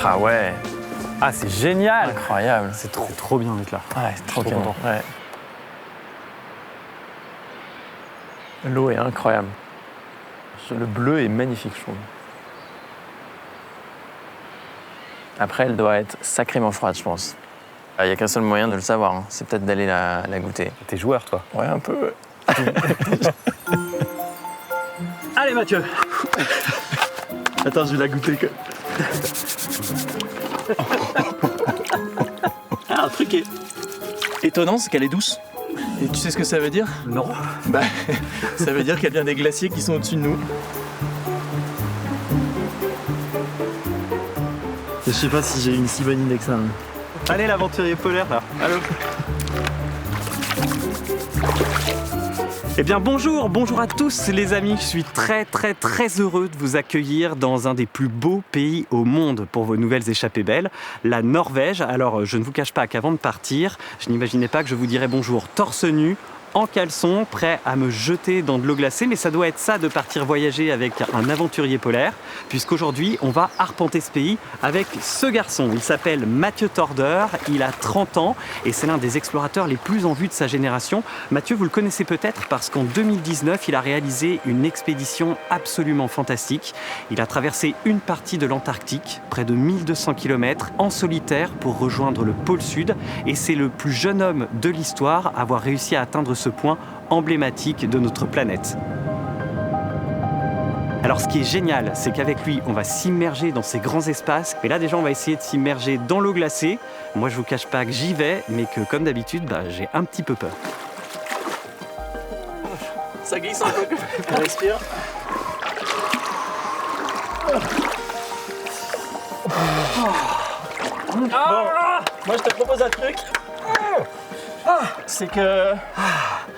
Ah ouais. Ah, c'est génial. Incroyable. C'est trop bien d'être là. Ouais, trop content. content. Ouais. L'eau est incroyable. Le bleu est magnifique, je trouve. Après, elle doit être sacrément froide, je pense. Il n'y a qu'un seul moyen de le savoir, hein. C'est peut-être d'aller la goûter. T'es joueur, toi. Ouais, un peu. Allez, Mathieu. Attends, je vais la goûter. Ah, un truc qui est étonnant, c'est qu'elle est douce. Et tu sais ce que ça veut dire? Non. Bah, ça veut dire qu'il y a bien des glaciers qui sont au-dessus de nous. Je sais pas si j'ai une si bonne idée que ça. Allez, l'aventurier polaire, là. Allô. Eh bien bonjour à tous les amis, je suis très heureux de vous accueillir dans un des plus beaux pays au monde pour vos nouvelles échappées belles, la Norvège. Alors je ne vous cache pas qu'avant de partir, je n'imaginais pas que je vous dirais bonjour torse nu, en caleçon, prêt à me jeter dans de l'eau glacée, mais ça doit être ça de partir voyager avec un aventurier polaire, puisqu'aujourd'hui on va arpenter ce pays avec ce garçon. Il s'appelle Mathieu Torder, il a 30 ans et c'est l'un des explorateurs les plus en vue de sa génération. Mathieu, vous le connaissez peut-être parce qu'en 2019, il a réalisé une expédition absolument fantastique. Il a traversé une partie de l'Antarctique, près de 1200 km, en solitaire pour rejoindre le pôle Sud, et c'est le plus jeune homme de l'histoire à avoir réussi à atteindre ce point emblématique de notre planète. Alors ce qui est génial, c'est qu'avec lui, on va s'immerger dans ces grands espaces. Et là déjà, on va essayer de s'immerger dans l'eau glacée. Moi, je vous cache pas que j'y vais, mais que comme d'habitude, j'ai un petit peu peur. Ça glisse un peu, on respire. Bon, moi je te propose un truc. C'est que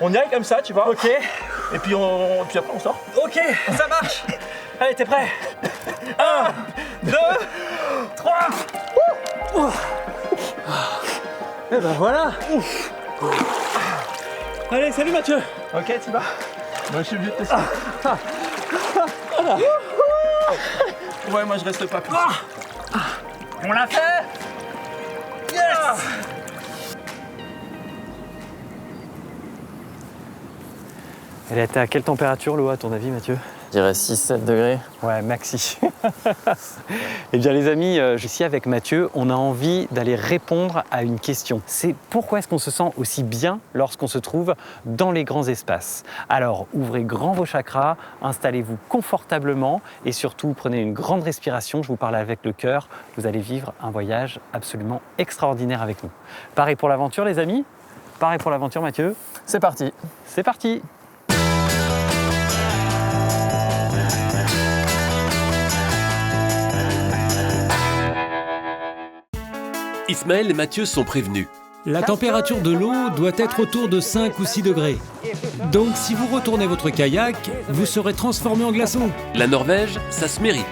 on y aille comme ça, tu vois. Ok. Et puis après on sort. Ok, ça marche. Allez, t'es prêt? 1, 2, 3. Et ben voilà. Allez, salut Mathieu. Ok, tu vas. Moi je suis obligé de tester. Ouais, moi je reste pas plus. On l'a fait. Yes. Elle était à quelle température l'eau à ton avis, Mathieu? Je dirais 6-7 degrés. Ouais, maxi. Eh bien les amis, ici avec Mathieu, on a envie d'aller répondre à une question. C'est pourquoi est-ce qu'on se sent aussi bien lorsqu'on se trouve dans les grands espaces? Alors ouvrez grand vos chakras, installez-vous confortablement et surtout prenez une grande respiration. Je vous parle avec le cœur. Vous allez vivre un voyage absolument extraordinaire avec nous. Pareil pour l'aventure les amis? Pareil pour l'aventure Mathieu? C'est parti. C'est parti. Ismaël et Mathieu sont prévenus. La température de l'eau doit être autour de 5 ou 6 degrés. Donc si vous retournez votre kayak, vous serez transformé en glaçon. La Norvège, ça se mérite.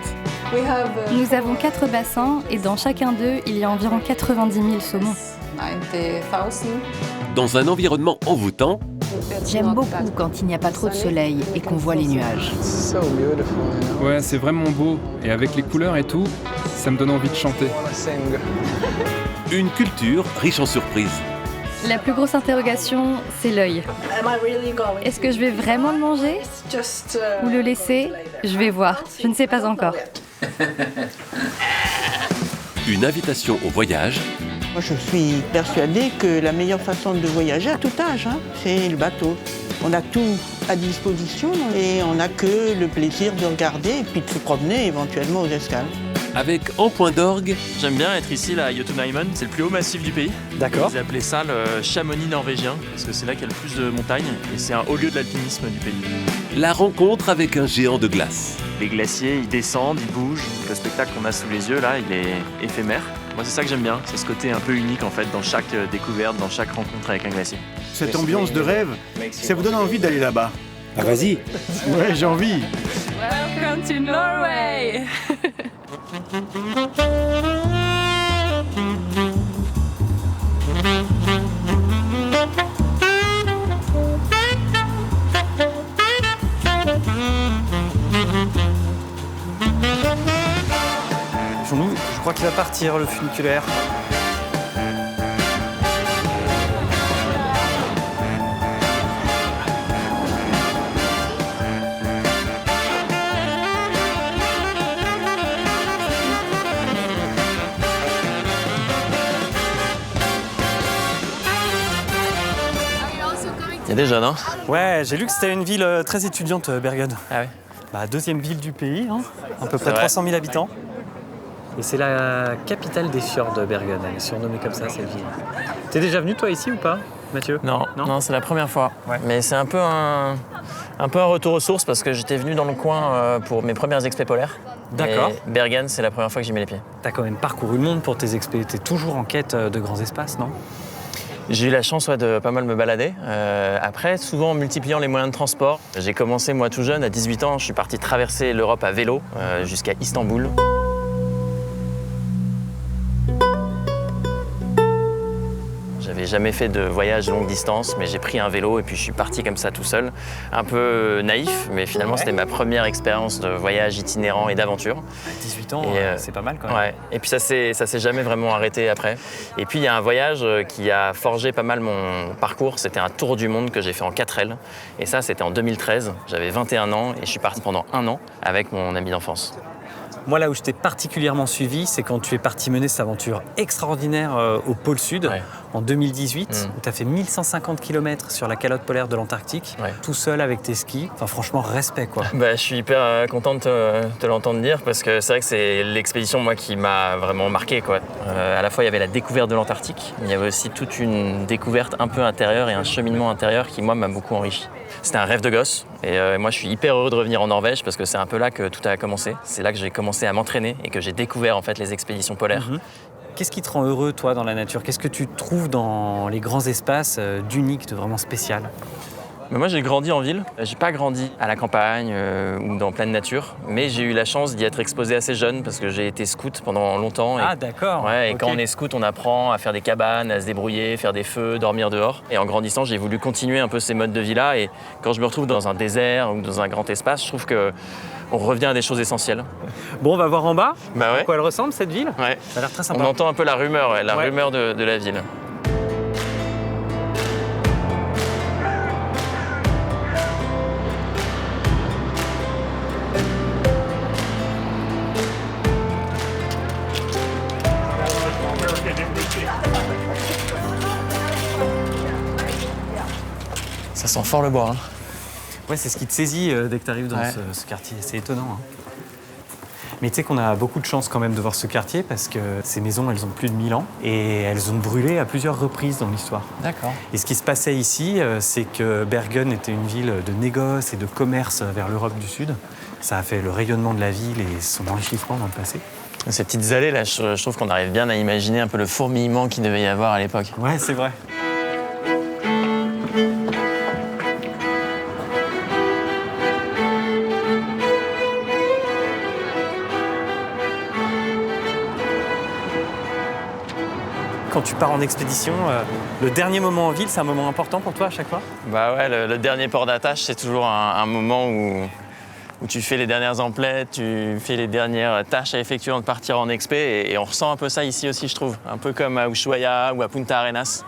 Nous avons 4 bassins et dans chacun d'eux, il y a environ 90 000 saumons. Dans un environnement envoûtant, J'aime beaucoup quand il n'y a pas trop de soleil et qu'on voit les nuages. Ouais, c'est vraiment beau. Et avec les couleurs et tout, ça me donne envie de chanter. une culture riche en surprises. La plus grosse interrogation, c'est l'œil. Est-ce que je vais vraiment le manger ou le laisser? Je vais voir, je ne sais pas encore. Une invitation au voyage. Moi, je suis persuadée que la meilleure façon de voyager à tout âge, c'est le bateau. On a tout à disposition et on n'a que le plaisir de regarder et puis de se promener éventuellement aux escales. Avec en point d'orgue. J'aime bien être ici là, à Jotunheimen, c'est le plus haut massif du pays. D'accord. Ils appelaient ça le Chamonix norvégien, parce que c'est là qu'il y a le plus de montagnes et c'est un haut lieu de l'alpinisme du pays. La rencontre avec un géant de glace. Les glaciers, ils descendent, ils bougent. Le spectacle qu'on a sous les yeux là, il est éphémère. Moi, c'est ça que j'aime bien, c'est ce côté un peu unique en fait dans chaque découverte, dans chaque rencontre avec un glacier. Cette ambiance de rêve, ça vous donne envie d'aller là-bas? Ah vas-y. Ouais, j'ai envie. Welcome to Norway. Jean-Loup, je crois qui va partir, le funiculaire. Il y a des jeunes, hein? Ouais, j'ai lu que c'était une ville très étudiante, Bergen. Ah oui. Bah, deuxième ville du pays, hein. À peu près vrai. 300 000 habitants. Et c'est la capitale des fjords, Bergen. Elle est surnommée comme ça, cette ville. T'es déjà venu, toi, ici ou pas, Mathieu? Non, c'est la première fois. Ouais. Mais c'est un peu un retour aux sources parce que j'étais venu dans le coin pour mes premières expés polaires. D'accord. Et Bergen, c'est la première fois que j'y mets les pieds. T'as quand même parcouru le monde pour tes expés. T'es toujours en quête de grands espaces, non? J'ai eu la chance de pas mal me balader. Après, souvent en multipliant les moyens de transport. J'ai commencé moi tout jeune, à 18 ans, je suis parti traverser l'Europe à vélo jusqu'à Istanbul. J'avais jamais fait de voyage longue distance, mais j'ai pris un vélo et puis je suis parti comme ça tout seul. Un peu naïf, mais finalement c'était ma première expérience de voyage itinérant et d'aventure. À 18 ans, c'est pas mal quand même. Ouais. Et puis ça s'est jamais vraiment arrêté après. Et puis il y a un voyage qui a forgé pas mal mon parcours. C'était un tour du monde que j'ai fait en 4L. Et ça, c'était en 2013. J'avais 21 ans et je suis parti pendant 1 an avec mon ami d'enfance. Moi, là où je t'ai particulièrement suivi, c'est quand tu es parti mener cette aventure extraordinaire au pôle Sud, en 2018, où tu as fait 1150 km sur la calotte polaire de l'Antarctique, tout seul avec tes skis. Enfin, franchement, respect, quoi. Bah, je suis hyper content de te l'entendre dire, parce que c'est vrai que c'est l'expédition, moi, qui m'a vraiment marqué, quoi. À la fois, il y avait la découverte de l'Antarctique, mais il y avait aussi toute une découverte un peu intérieure et un cheminement intérieur qui, moi, m'a beaucoup enrichi. C'était un rêve de gosse, et moi, je suis hyper heureux de revenir en Norvège, parce que c'est un peu là que tout a commencé. C'est là que j'ai commencé à m'entraîner et que j'ai découvert en fait les expéditions polaires. Qu'est-ce qui te rend heureux, toi, dans la nature? Qu'est-ce que tu trouves dans les grands espaces d'unique, de vraiment spécial? Mais moi, j'ai grandi en ville. J'ai pas grandi à la campagne ou dans pleine nature, mais j'ai eu la chance d'y être exposé assez jeune parce que j'ai été scout pendant longtemps. Ah, d'accord. Ouais, et quand on est scout, on apprend à faire des cabanes, à se débrouiller, faire des feux, dormir dehors. Et en grandissant, j'ai voulu continuer un peu ces modes de vie-là. Et quand je me retrouve dans un désert ou dans un grand espace, je trouve que on revient à des choses essentielles. Bon, on va voir en bas. Bah ouais. À quoi elle ressemble, cette ville? Ouais. Ça a l'air très sympa. On entend un peu la rumeur, rumeur de la ville. Ça sent fort le bois. Hein. Ouais, c'est ce qui te saisit dès que tu arrives dans ce quartier. C'est étonnant. Hein. Mais tu sais qu'on a beaucoup de chance quand même de voir ce quartier parce que ces maisons, elles ont plus de 1000 ans et elles ont brûlé à plusieurs reprises dans l'histoire. D'accord. Et ce qui se passait ici, c'est que Bergen était une ville de négoce et de commerce vers l'Europe du Sud. Ça a fait le rayonnement de la ville et son enrichissement dans le passé. Ces petites allées, là, je trouve qu'on arrive bien à imaginer un peu le fourmillement qu'il devait y avoir à l'époque. Ouais, c'est vrai. Quand tu pars en expédition, le dernier moment en ville, c'est un moment important pour toi à chaque fois? Bah ouais, le dernier port d'attache, c'est toujours un moment où tu fais les dernières emplettes, tu fais les dernières tâches à effectuer avant de partir en expé. Et on ressent un peu ça ici aussi, je trouve. Un peu comme à Ushuaia ou à Punta Arenas,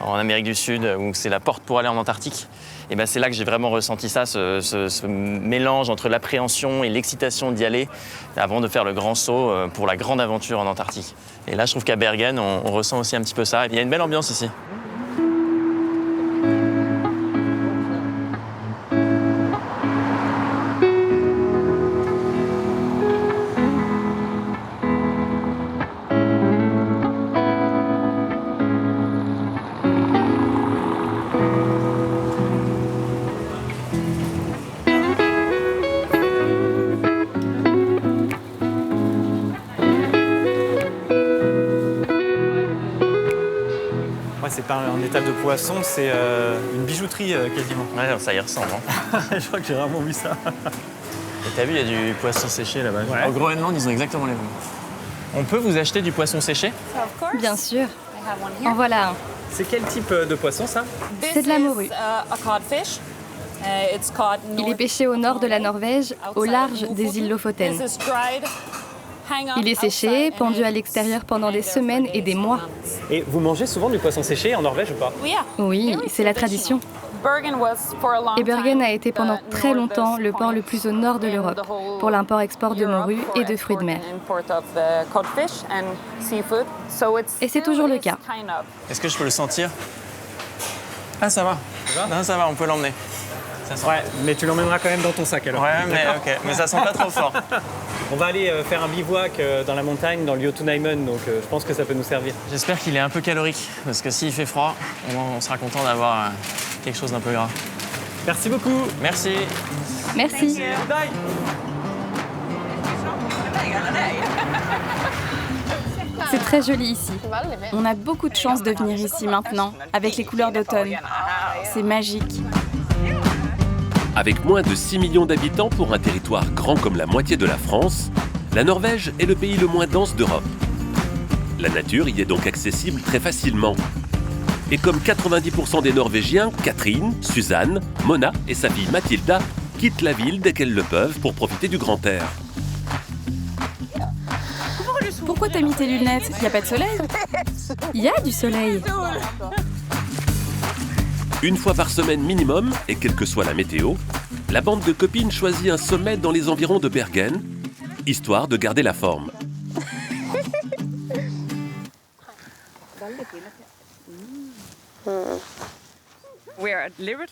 en Amérique du Sud, où c'est la porte pour aller en Antarctique. Et ben c'est là que j'ai vraiment ressenti ça, ce mélange entre l'appréhension et l'excitation d'y aller avant de faire le grand saut pour la grande aventure en Antarctique. Et là, je trouve qu'à Bergen, on ressent aussi un petit peu ça. Il y a une belle ambiance ici. C'est pas un étal de poisson, c'est une bijouterie quasiment. Ouais, ça y ressemble. Hein. Je crois que j'ai vraiment vu ça. Et t'as vu, il y a du poisson séché là-bas. Ouais. Au Groenland, ils ont exactement les mêmes. On peut vous acheter du poisson séché? Bien sûr. En voilà un. C'est quel type de poisson ça? C'est de la morue. Il est pêché au nord de la Norvège, au large des îles Lofoten. Il est séché, pendu à l'extérieur pendant des semaines et des mois. Et vous mangez souvent du poisson séché en Norvège ou pas? Oui, c'est la tradition. Et Bergen a été pendant très longtemps le port le plus au nord de l'Europe pour l'import-export de morue et de fruits de mer. Et c'est toujours le cas. Est-ce que je peux le sentir? Ah, ça va. Non, ça va, on peut l'emmener. Ouais, mais tu l'emmèneras quand même dans ton sac alors. Ouais, mais ok, mais ça sent pas trop fort. On va aller faire un bivouac dans la montagne, dans le Jotunheimen, donc je pense que ça peut nous servir. J'espère qu'il est un peu calorique, parce que s'il fait froid, on sera content d'avoir quelque chose d'un peu gras. Merci beaucoup. Merci. Merci. C'est très joli ici. On a beaucoup de chance de venir ici maintenant, avec les couleurs d'automne. C'est magique. Avec moins de 6 millions d'habitants pour un territoire grand comme la moitié de la France, la Norvège est le pays le moins dense d'Europe. La nature y est donc accessible très facilement. Et comme 90% des Norvégiens, Catherine, Suzanne, Mona et sa fille Mathilda quittent la ville dès qu'elles le peuvent pour profiter du grand air. Pourquoi t'as mis tes lunettes? Y a pas de soleil? Il y a du soleil. Une fois par semaine minimum, et quelle que soit la météo, la bande de copines choisit un sommet dans les environs de Bergen, histoire de garder la forme.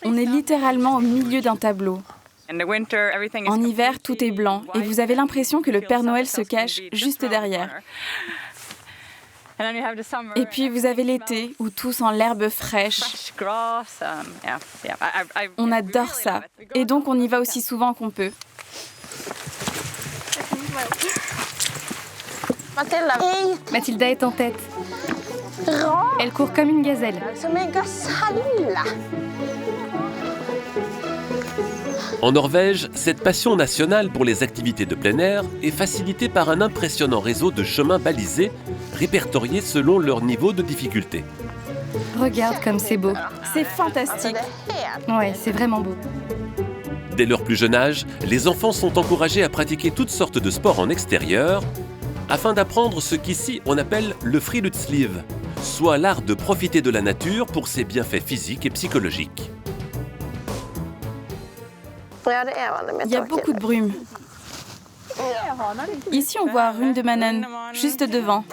On est littéralement au milieu d'un tableau. En hiver, tout est blanc et vous avez l'impression que le Père Noël se cache juste derrière. Et puis vous avez l'été où tout sent l'herbe fraîche. On adore ça. Et donc on y va aussi souvent qu'on peut. Mathilda est en tête. Elle court comme une gazelle. En Norvège, cette passion nationale pour les activités de plein air est facilitée par un impressionnant réseau de chemins balisés, répertoriés selon leur niveau de difficulté. Regarde comme c'est beau. C'est fantastique. Ouais, c'est vraiment beau. Dès leur plus jeune âge, les enfants sont encouragés à pratiquer toutes sortes de sports en extérieur afin d'apprendre ce qu'ici on appelle le friluftsliv, soit l'art de profiter de la nature pour ses bienfaits physiques et psychologiques. Il y a beaucoup de brume. Ici, on voit Rundemannen, juste devant.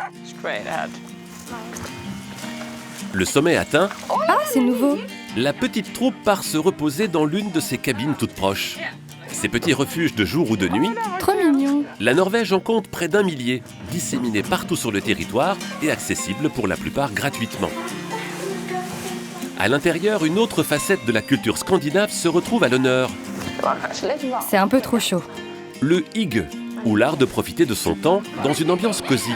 Le sommet atteint, Ah, c'est nouveau. la petite troupe part se reposer dans l'une de ces cabines toutes proches. Ces petits refuges de jour ou de nuit, Trop mignon. la Norvège en compte près d'1 millier, disséminés partout sur le territoire et accessibles pour la plupart gratuitement. À l'intérieur, une autre facette de la culture scandinave se retrouve à l'honneur. C'est un peu trop chaud. Le hygge, ou l'art de profiter de son temps dans une ambiance cosy.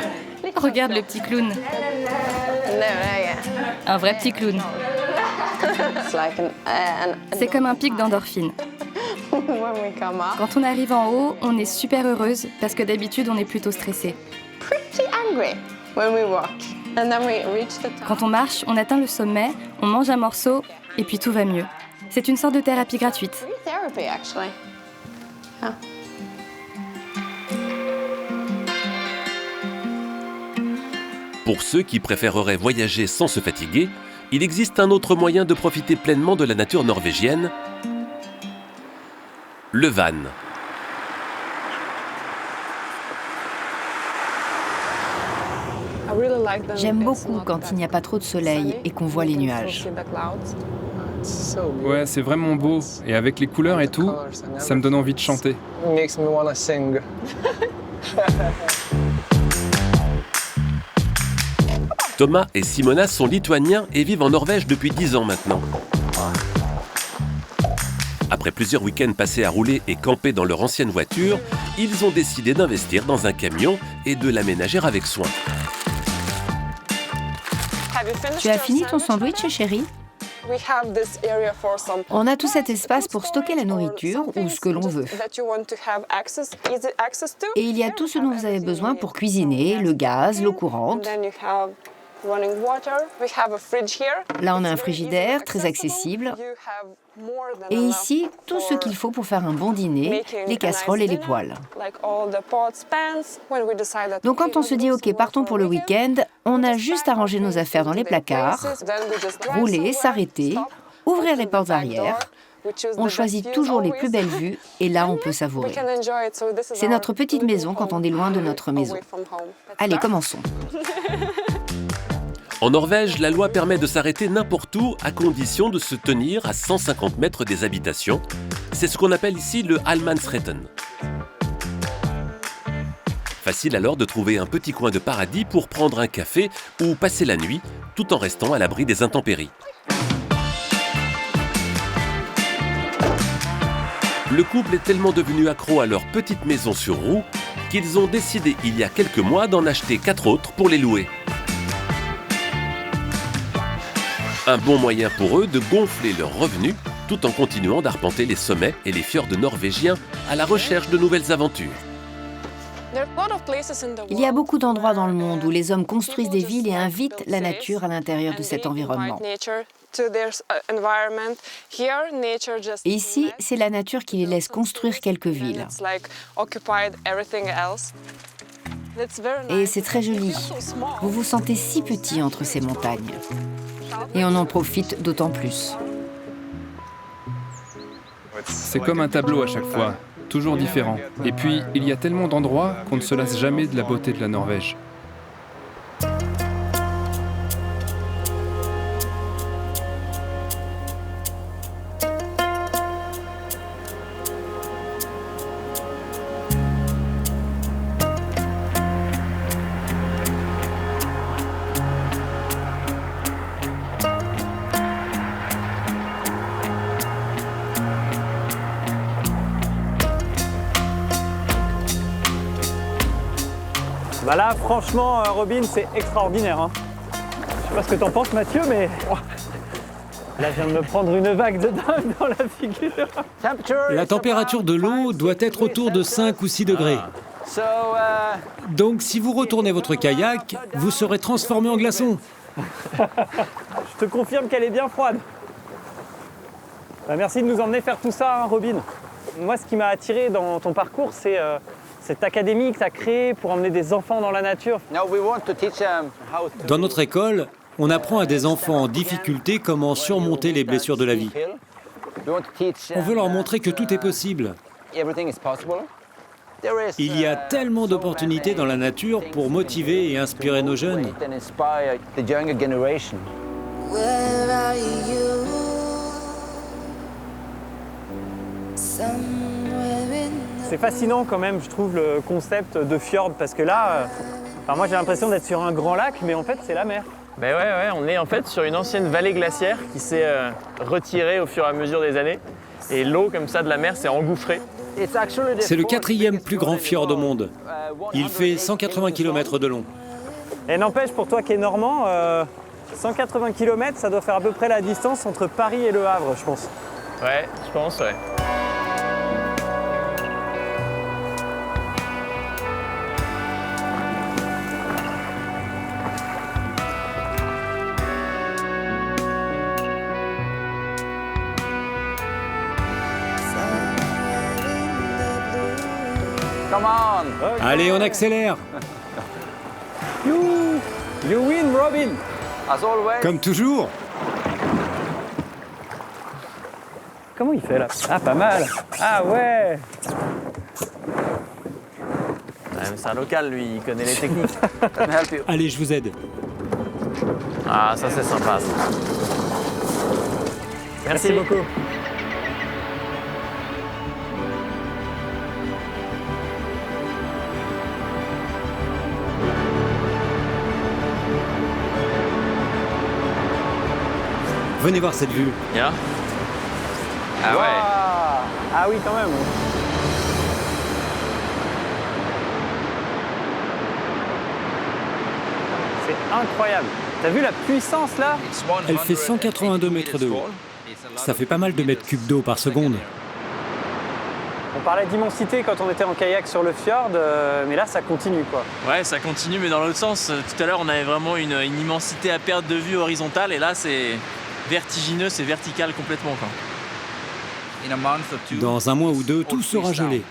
Regarde le petit clown. Un vrai petit clown. C'est comme un pic d'endorphine. Quand on arrive en haut, on est super heureuse parce que d'habitude, on est plutôt stressé. Quand on marche, on atteint le sommet, on mange un morceau et puis tout va mieux. C'est une sorte de thérapie gratuite. Pour ceux qui préféreraient voyager sans se fatiguer, il existe un autre moyen de profiter pleinement de la nature norvégienne, le van. J'aime beaucoup quand il n'y a pas trop de soleil et qu'on voit les nuages. Ouais, c'est vraiment beau. Et avec les couleurs et tout, ça me donne envie de chanter. Thomas et Simona sont lituaniens et vivent en Norvège depuis 10 ans maintenant. Après plusieurs week-ends passés à rouler et camper dans leur ancienne voiture, ils ont décidé d'investir dans un camion et de l'aménager avec soin. Tu as fini ton sandwich, chérie? On a tout cet espace pour stocker la nourriture ou ce que l'on veut. Et il y a tout ce dont vous avez besoin pour cuisiner, le gaz, l'eau courante. Là, on a un frigidaire très accessible. Et ici, tout ce qu'il faut pour faire un bon dîner, les casseroles et les poêles. Donc quand on se dit « Ok, partons pour le week-end », on a juste à ranger nos affaires dans les placards, rouler, s'arrêter, ouvrir les portes arrière. On choisit toujours les plus belles vues et là, on peut savourer. C'est notre petite maison quand on est loin de notre maison. Allez, commençons. En Norvège, la loi permet de s'arrêter n'importe où à condition de se tenir à 150 mètres des habitations. C'est ce qu'on appelle ici le Almansretten. Facile alors de trouver un petit coin de paradis pour prendre un café ou passer la nuit, tout en restant à l'abri des intempéries. Le couple est tellement devenu accro à leur petite maison sur roues qu'ils ont décidé il y a quelques mois d'en acheter 4 autres pour les louer. Un bon moyen pour eux de gonfler leurs revenus tout en continuant d'arpenter les sommets et les fjords norvégiens à la recherche de nouvelles aventures. Il y a beaucoup d'endroits dans le monde où les hommes construisent des villes et invitent la nature à l'intérieur de cet environnement. Et ici, c'est la nature qui les laisse construire quelques villes. Et c'est très joli. Vous vous sentez si petit entre ces montagnes. Et on en profite d'autant plus. C'est comme un tableau à chaque fois, toujours différent. Et puis, il y a tellement d'endroits qu'on ne se lasse jamais de la beauté de la Norvège. Bah là, franchement, Robin, c'est extraordinaire. Hein. Je sais pas ce que t'en penses, Mathieu, mais là, je viens de me prendre une vague de dingue dans la figure. La température de l'eau doit être autour de 5 ou 6 degrés. Donc, si vous retournez votre kayak, vous serez transformé en glaçon. Je te confirme qu'elle est bien froide. Bah, merci de nous emmener faire tout ça, hein, Robin. Moi, ce qui m'a attiré dans ton parcours, c'est cette académie que tu as créée pour emmener des enfants dans la nature. Dans notre école, on apprend à des enfants en difficulté comment surmonter les blessures de la vie. On veut leur montrer que tout est possible. Il y a tellement d'opportunités dans la nature pour motiver et inspirer nos jeunes. C'est fascinant quand même, je trouve, le concept de fjord, parce que là, moi j'ai l'impression d'être sur un grand lac, mais en fait c'est la mer. Ben ouais, on est en fait sur une ancienne vallée glaciaire qui s'est retirée au fur et à mesure des années. Et l'eau comme ça de la mer s'est engouffrée. C'est le 4e plus grand fjord au monde. Il fait 180 km de long. Et n'empêche, pour toi qui es normand, 180 km, ça doit faire à peu près la distance entre Paris et Le Havre, je pense. Ouais, je pense, ouais. Allez, on accélère. You win, Robin. Comme toujours. Comment il fait là? Ah, pas mal. Ah ouais. C'est un local, lui, il connaît les techniques. Allez, je vous aide. Ah, ça c'est sympa. Ça. Merci beaucoup. Venez voir cette vue. Yeah. Ah ouais. Ah oui, quand même. C'est incroyable. T'as vu la puissance là? Elle fait 182 mètres de haut. Ça fait pas mal de mètres cubes d'eau par seconde. On parlait d'immensité quand on était en kayak sur le fjord, mais là ça continue quoi. Ouais, ça continue, mais dans l'autre sens. Tout à l'heure, on avait vraiment une immensité à perte de vue horizontale, et là, c'est vertigineux, c'est vertical complètement, quoi. Dans un mois ou deux, tout sera gelé.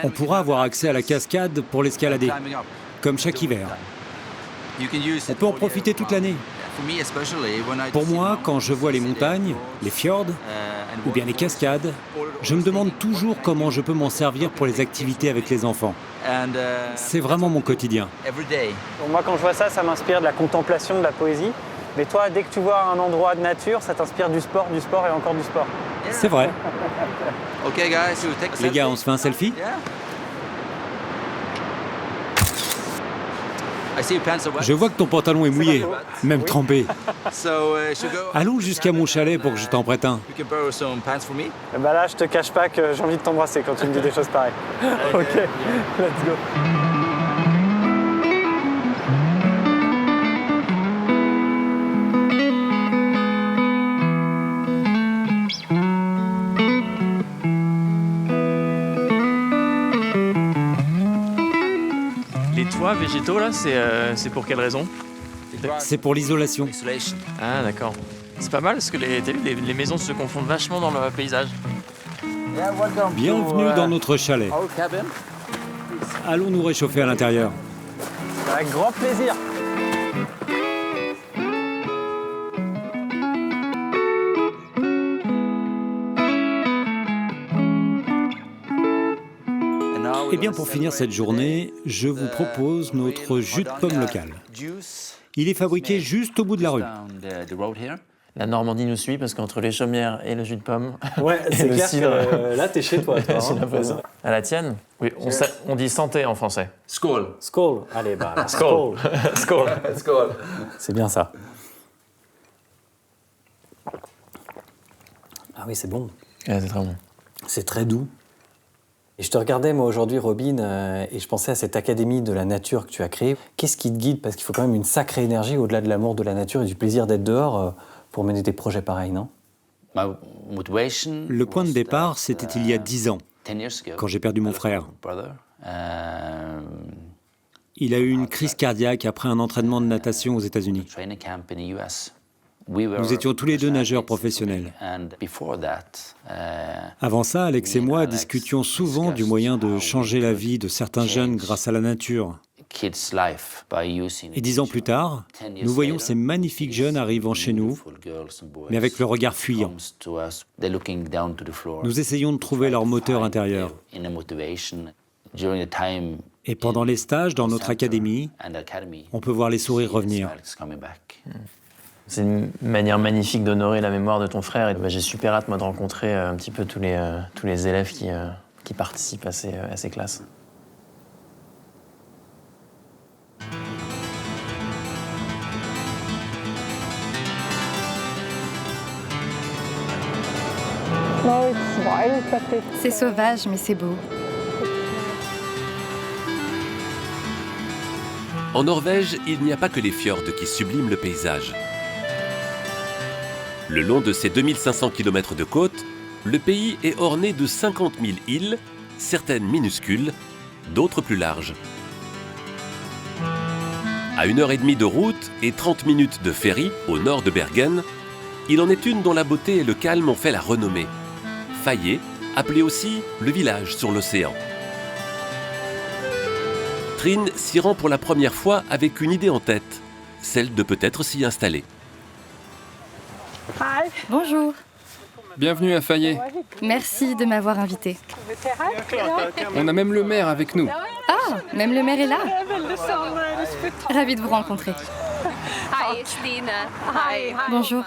On pourra avoir accès à la cascade pour l'escalader, comme chaque hiver. On peut en profiter toute l'année. Pour moi, quand je vois les montagnes, les fjords ou bien les cascades, je me demande toujours comment je peux m'en servir pour les activités avec les enfants. C'est vraiment mon quotidien. Bon, moi, quand je vois ça, ça m'inspire de la contemplation, de la poésie. Mais toi, dès que tu vois un endroit de nature, ça t'inspire du sport et encore du sport. C'est vrai. Les gars, on se fait un selfie ? Je vois que ton pantalon est mouillé, même trempé. Allons jusqu'à mon chalet pour que je t'en prête un. Bah là, je te cache pas que j'ai envie de t'embrasser quand tu me dis des choses pareilles. Ok, let's go. Les toits végétaux, là, c'est pour quelle raison? C'est pour l'isolation. Ah, d'accord. C'est pas mal, parce que t'as vu, les maisons se confondent vachement dans le paysage. Bienvenue dans notre chalet. Allons nous réchauffer à l'intérieur. Avec grand plaisir. Eh bien, pour finir cette journée, je vous propose notre jus de pomme local. Il est fabriqué juste au bout de la rue. La Normandie nous suit parce qu'entre les chaumières et le jus de pomme. Ouais, c'est clair que là, t'es chez toi. À la tienne? Oui, on dit santé en français. Skål. Skål. Allez, bah, skål. Skål. Skål. C'est bien ça. Ah oui, c'est bon. Ouais, c'est très bon. C'est très doux. Et je te regardais, moi, aujourd'hui, Robin, et je pensais à cette académie de la nature que tu as créée. Qu'est-ce qui te guide? Parce qu'il faut quand même une sacrée énergie, au-delà de l'amour de la nature et du plaisir d'être dehors, pour mener des projets pareils, non? Le point de départ, c'était il y a 10 ans, quand j'ai perdu mon frère. Il a eu une crise cardiaque après un entraînement de natation aux États-Unis. Nous étions tous les deux nageurs professionnels. Avant ça, Alex et moi discutions souvent du moyen de changer la vie de certains jeunes grâce à la nature. Et 10 ans plus tard, nous voyons ces magnifiques jeunes arrivant chez nous, mais avec le regard fuyant. Nous essayons de trouver leur moteur intérieur. Et pendant les stages dans notre académie, on peut voir les sourires revenir. C'est une manière magnifique d'honorer la mémoire de ton frère. Et j'ai super hâte, moi, de rencontrer un petit peu tous les élèves qui participent à ces classes. C'est sauvage, mais c'est beau. En Norvège, il n'y a pas que les fjords qui subliment le paysage. Le long de ses 2500 km de côte, le pays est orné de 50 000 îles, certaines minuscules, d'autres plus larges. À 1h30 de route et 30 minutes de ferry au nord de Bergen, il en est une dont la beauté et le calme ont fait la renommée. Fayé, appelé aussi le village sur l'océan. Trine s'y rend pour la première fois avec une idée en tête, celle de peut-être s'y installer. Bonjour. Bienvenue à Fayé. Merci de m'avoir invité. On a même le maire avec nous. Ah, même le maire est là. Ravi de vous rencontrer. Bonjour.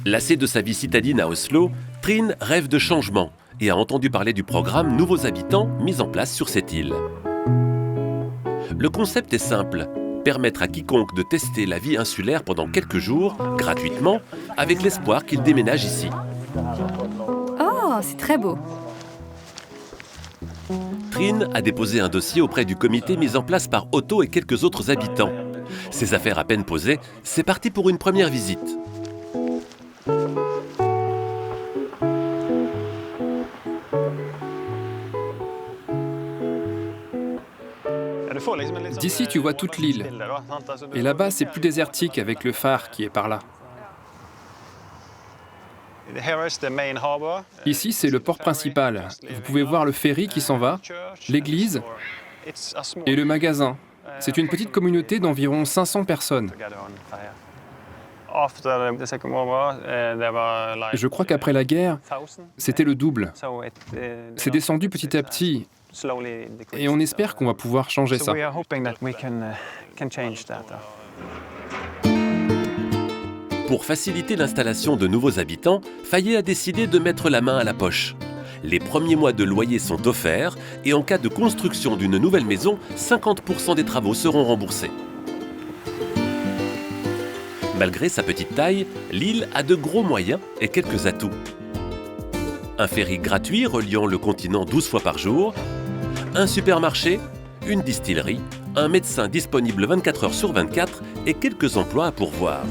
Lassée de sa vie citadine à Oslo, Trine rêve de changement et a entendu parler du programme Nouveaux Habitants mis en place sur cette île. Le concept est simple, permettre à quiconque de tester la vie insulaire pendant quelques jours, gratuitement, avec l'espoir qu'il déménage ici. Oh, c'est très beau. Trine a déposé un dossier auprès du comité mis en place par Otto et quelques autres habitants. Ses affaires à peine posées, c'est parti pour une première visite. D'ici, tu vois toute l'île. Et là-bas, c'est plus désertique avec le phare qui est par là. Ici, c'est le port principal. Vous pouvez voir le ferry qui s'en va, l'église et le magasin. C'est une petite communauté d'environ 500 personnes. Je crois qu'après la guerre, c'était le double. C'est descendu petit à petit. Et on espère qu'on va pouvoir changer ça. Pour faciliter l'installation de nouveaux habitants, Fayet a décidé de mettre la main à la poche. Les premiers mois de loyer sont offerts et en cas de construction d'une nouvelle maison, 50% des travaux seront remboursés. Malgré sa petite taille, l'île a de gros moyens et quelques atouts. Un ferry gratuit reliant le continent 12 fois par jour, un supermarché, une distillerie, un médecin disponible 24 heures sur 24 et quelques emplois à pourvoir.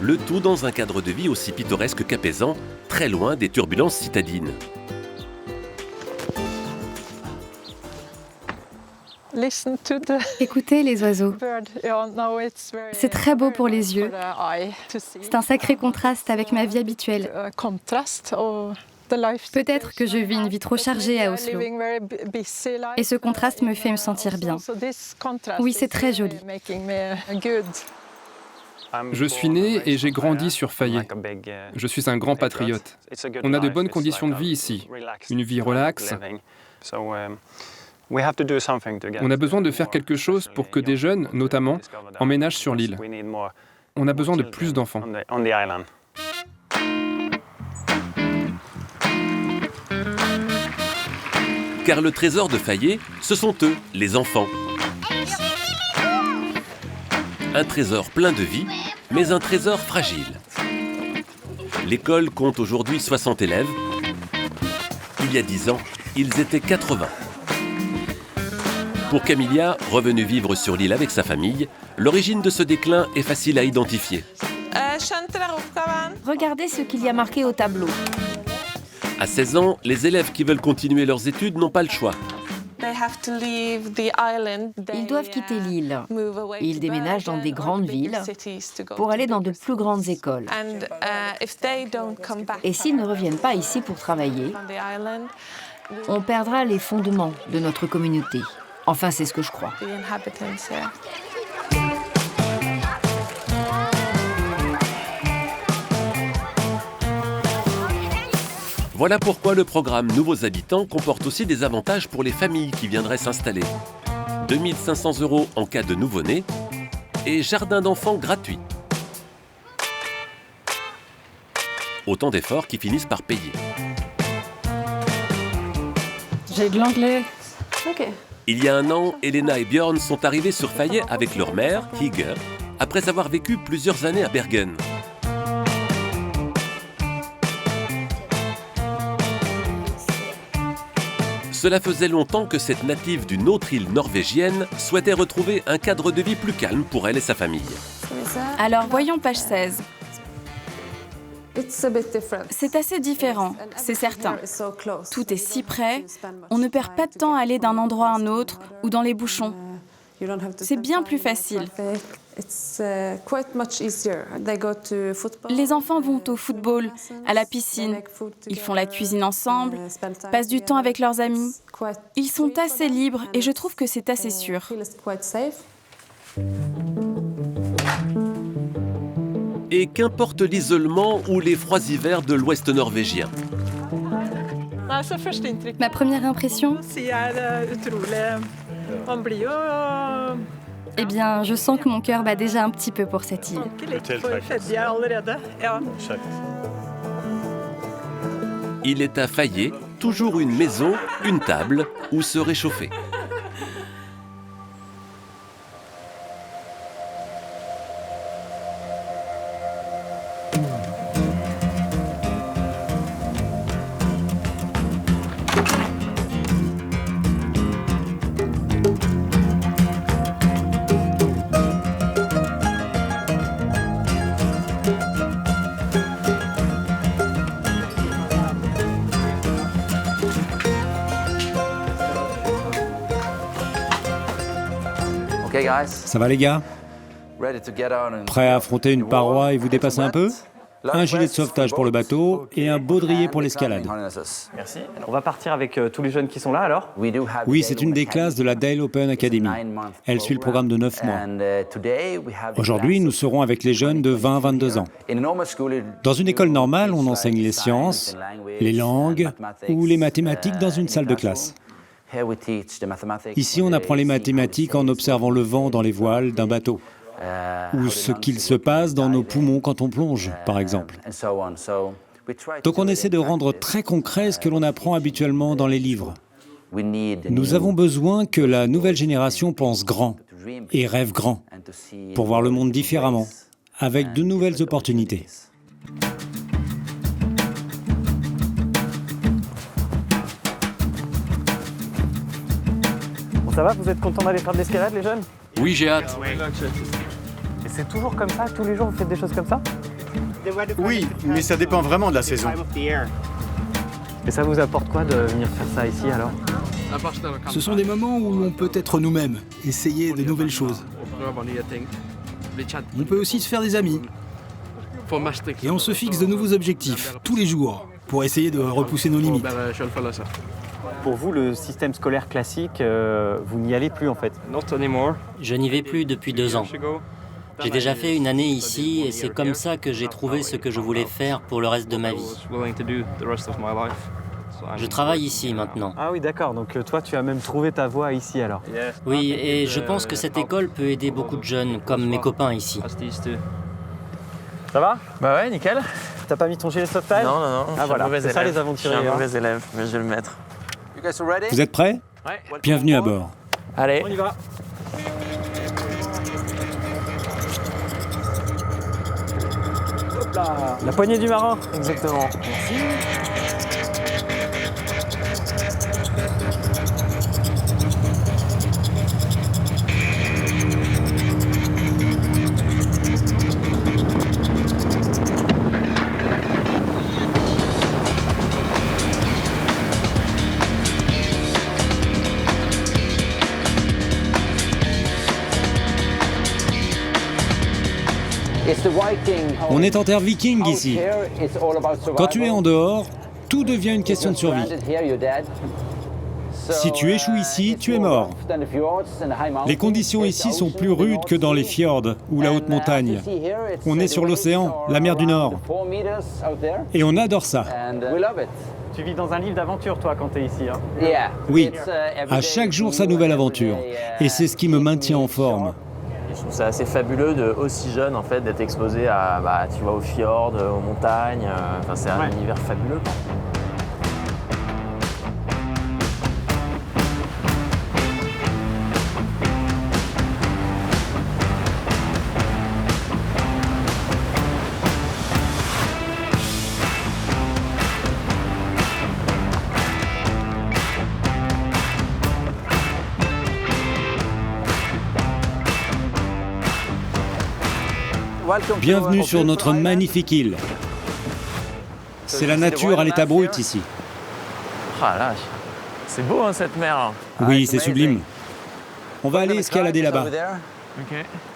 Le tout dans un cadre de vie aussi pittoresque qu'apaisant, très loin des turbulences citadines. Écoutez les oiseaux. C'est très beau pour les yeux. C'est un sacré contraste avec ma vie habituelle. Peut-être que je vis une vie trop chargée à Oslo. Et ce contraste me fait me sentir bien. Oui, c'est très joli. Je suis né et j'ai grandi sur Fayet. Je suis un grand patriote. On a de bonnes conditions de vie ici. Une vie relaxe. On a besoin de faire quelque chose pour que des jeunes, notamment, emménagent sur l'île. On a besoin de plus d'enfants. Car le trésor de Fayet, ce sont eux, les enfants. Un trésor plein de vie, mais un trésor fragile. L'école compte aujourd'hui 60 élèves. Il y a 10 ans, ils étaient 80. Pour Camilla, revenue vivre sur l'île avec sa famille, l'origine de ce déclin est facile à identifier. Regardez ce qu'il y a marqué au tableau. À 16 ans, les élèves qui veulent continuer leurs études n'ont pas le choix. Ils doivent quitter l'île. Ils déménagent dans des grandes villes pour aller dans de plus grandes écoles. Et s'ils ne reviennent pas ici pour travailler, on perdra les fondements de notre communauté. Enfin, c'est ce que je crois. Voilà pourquoi le programme Nouveaux Habitants comporte aussi des avantages pour les familles qui viendraient s'installer. 2 500 € en cas de nouveau-né et jardin d'enfants gratuit. Autant d'efforts qui finissent par payer. J'ai de l'anglais. Ok. Il y a un an, Elena et Björn sont arrivés sur Fayet avec leur mère, Hige, après avoir vécu plusieurs années à Bergen. Cela faisait longtemps que cette native d'une autre île norvégienne souhaitait retrouver un cadre de vie plus calme pour elle et sa famille. Alors voyons page 16. C'est assez différent, c'est certain. Tout est si près, on ne perd pas de temps à aller d'un endroit à un autre ou dans les bouchons. C'est bien plus facile. Les enfants vont au football, à la piscine, ils font la cuisine ensemble, passent du temps avec leurs amis. Ils sont assez libres et je trouve que c'est assez sûr. Et qu'importe l'isolement ou les froids hivers de l'ouest norvégien. Ma première impression, eh bien, je sens que mon cœur bat déjà un petit peu pour cette île. Il est à Fayet, toujours une maison, une table où se réchauffer. Ça va les gars? Prêts à affronter une paroi et vous dépasser un peu? Un gilet de sauvetage pour le bateau et un baudrier pour l'escalade. Merci. On va partir avec tous les jeunes qui sont là alors? Oui, c'est une des classes de la Dale Open Academy. Elle suit le programme de 9 mois. Aujourd'hui, nous serons avec les jeunes de 20 à 22 ans. Dans une école normale, on enseigne les sciences, les langues ou les mathématiques dans une salle de classe. Ici, on apprend les mathématiques en observant le vent dans les voiles d'un bateau, ou ce qu'il se passe dans nos poumons quand on plonge, par exemple. Donc on essaie de rendre très concret ce que l'on apprend habituellement dans les livres. Nous avons besoin que la nouvelle génération pense grand et rêve grand, pour voir le monde différemment, avec de nouvelles opportunités. Bon, ça va, vous êtes contents d'aller faire de l'escalade les jeunes? Oui, j'ai hâte. Et c'est toujours comme ça? Tous les jours vous faites des choses comme ça? Oui, mais ça dépend vraiment de la saison. Et ça vous apporte quoi de venir faire ça ici alors? Ce sont des moments où l'on peut être nous-mêmes, essayer de nouvelles choses. On peut aussi se faire des amis. Et on se fixe de nouveaux objectifs, tous les jours, pour essayer de repousser nos limites. Pour vous, le système scolaire classique, vous n'y allez plus en fait? Je n'y vais plus depuis 2 ans. J'ai déjà fait une année ici et c'est comme ça que j'ai trouvé ce que je voulais faire pour le reste de ma vie. Je travaille ici maintenant. Ah oui, d'accord. Donc toi, tu as même trouvé ta voie ici alors? Oui, et je pense que cette école peut aider beaucoup de jeunes, comme mes copains ici. Ça va? Bah ouais, nickel. T'as pas mis ton gilet de sauvetage? Non, Ah voilà, c'est ça les aventuriers. Je suis un mauvais élève, mais je vais le mettre. Vous êtes prêts? Ouais. Bienvenue à bord. Allez. On y va. Hop là. La poignée du marin. Exactement. Merci. On est en terre viking ici. Quand tu es en dehors, tout devient une question de survie. Si tu échoues ici, tu es mort. Les conditions ici sont plus rudes que dans les fjords ou la haute montagne. On est sur l'océan, la mer du Nord. Et on adore ça. Tu vis dans un livre d'aventure, toi, quand tu es ici. Hein? Oui, à chaque jour sa nouvelle aventure. Et c'est ce qui me maintient en forme. Je trouve ça assez fabuleux de aussi jeune en fait d'être exposé à tu vois, aux fjords, aux montagnes. Enfin, c'est un univers fabuleux. Bienvenue sur notre magnifique île. C'est la nature à l'état brut ici. Ah là, c'est beau hein, cette mer. Oui, c'est sublime. On va aller escalader là-bas.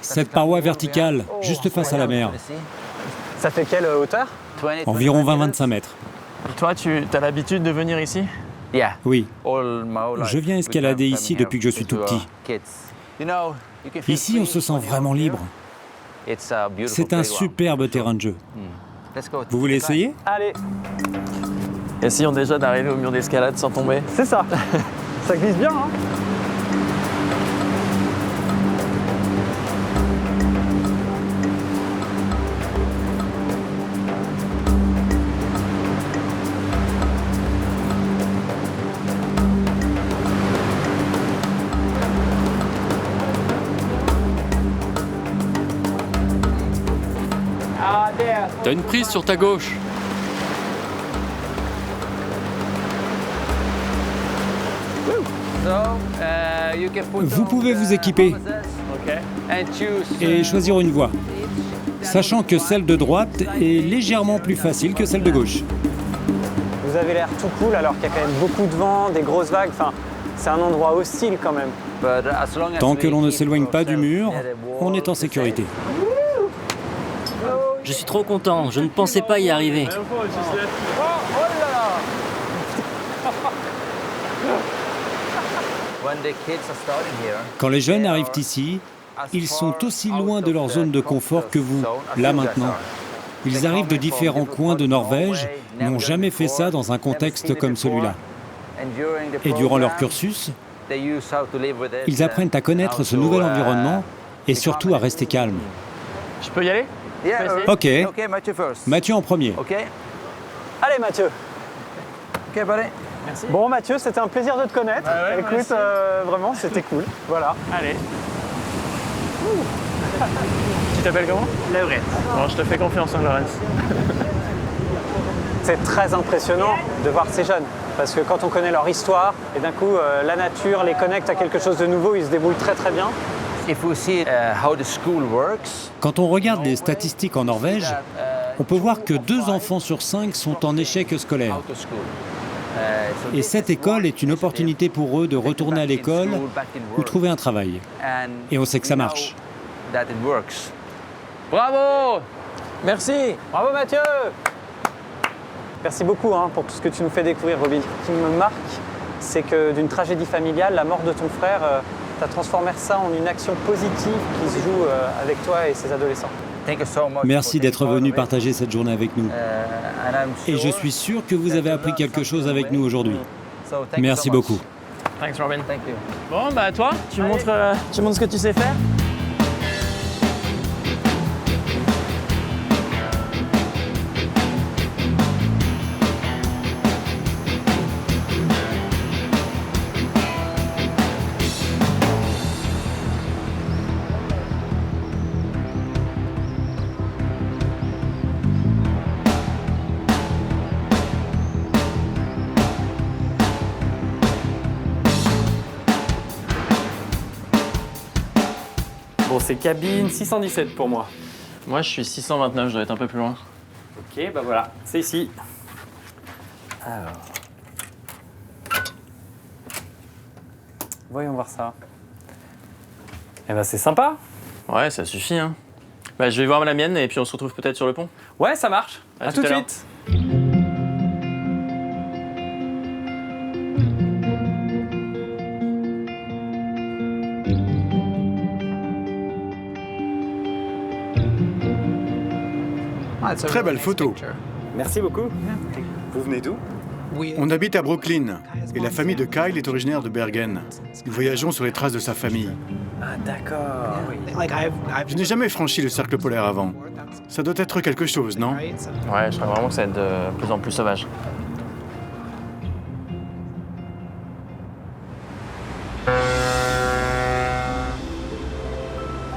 Cette paroi verticale, juste face à la mer. Ça fait quelle hauteur? Environ 20-25 mètres. Toi, tu as l'habitude de venir ici? Oui. Je viens escalader ici depuis que je suis tout petit. Ici, on se sent vraiment libre. C'est un superbe terrain de jeu. Vous voulez essayer? Allez. Essayons déjà d'arriver au mur d'escalade sans tomber. C'est ça. Ça glisse bien, hein? T'as une prise sur ta gauche. Vous pouvez vous équiper et choisir une voie, sachant que celle de droite est légèrement plus facile que celle de gauche. Vous avez l'air tout cool alors qu'il y a quand même beaucoup de vent, des grosses vagues. Enfin, c'est un endroit hostile quand même. Tant que l'on ne s'éloigne pas du mur, on est en sécurité. Je suis trop content, je ne pensais pas y arriver. Quand les jeunes arrivent ici, ils sont aussi loin de leur zone de confort que vous, là maintenant. Ils arrivent de différents coins de Norvège, n'ont jamais fait ça dans un contexte comme celui-là. Et durant leur cursus, ils apprennent à connaître ce nouvel environnement et surtout à rester calmes. Je peux y aller? Ok, Mathieu en premier. Allez Mathieu. Ok, allez. Merci. Bon Mathieu, c'était un plaisir de te connaître. Écoute, vraiment, c'était cool. Voilà. Allez. Tu t'appelles comment? Laurent. Bon, je te fais confiance, hein, Laurent. C'est très impressionnant de voir ces jeunes, parce que quand on connaît leur histoire, et d'un coup, la nature les connecte à quelque chose de nouveau, ils se débrouillent très très bien. Quand on regarde les statistiques en Norvège, on peut voir que 2 enfants sur 5 sont en échec scolaire. Et cette école est une opportunité pour eux de retourner à l'école ou trouver un travail. Et on sait que ça marche. Bravo! Merci! Bravo Mathieu! Merci beaucoup pour tout ce que tu nous fais découvrir, Robin. Ce qui me marque, c'est que d'une tragédie familiale, la mort de ton frère, tu as transformé ça en une action positive qui se joue avec toi et ces adolescents. Merci d'être venu partager cette journée avec nous. Et je suis sûr que vous avez appris quelque chose avec nous aujourd'hui. Merci beaucoup. Thanks, Robin. Bon, bah toi, tu montres ce que tu sais faire. Bon, c'est cabine 617 pour moi. Moi, je suis 629, je dois être un peu plus loin. Ok, bah voilà, c'est ici. Alors. Voyons voir ça. Eh ben, c'est sympa. Ouais, ça suffit, hein. Bah, je vais voir la mienne et puis on se retrouve peut-être sur le pont. Ouais, ça marche. À tout de suite. Très belle photo. Merci beaucoup. Vous venez d'où? On habite à Brooklyn et la famille de Kyle est originaire de Bergen. Nous voyageons sur les traces de sa famille. Ah d'accord. Je n'ai jamais franchi le cercle polaire avant. Ça doit être quelque chose, non? Ouais, je crois vraiment que ça va être de plus en plus sauvage.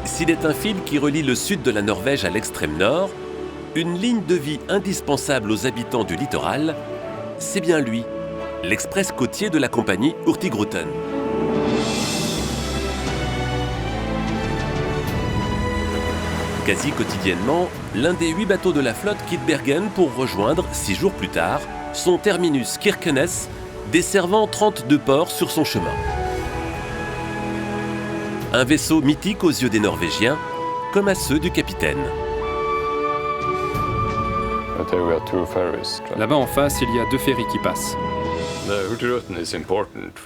S'il est un fil qui relie le sud de la Norvège à l'extrême nord, une ligne de vie indispensable aux habitants du littoral, c'est bien lui, l'express côtier de la compagnie Hurtigruten. Quasi quotidiennement, l'un des 8 bateaux de la flotte quitte Bergen pour rejoindre, 6 jours plus tard, son terminus Kirkenes, desservant 32 ports sur son chemin. Un vaisseau mythique aux yeux des Norvégiens, comme à ceux du capitaine. Là-bas en face, il y a 2 ferries qui passent.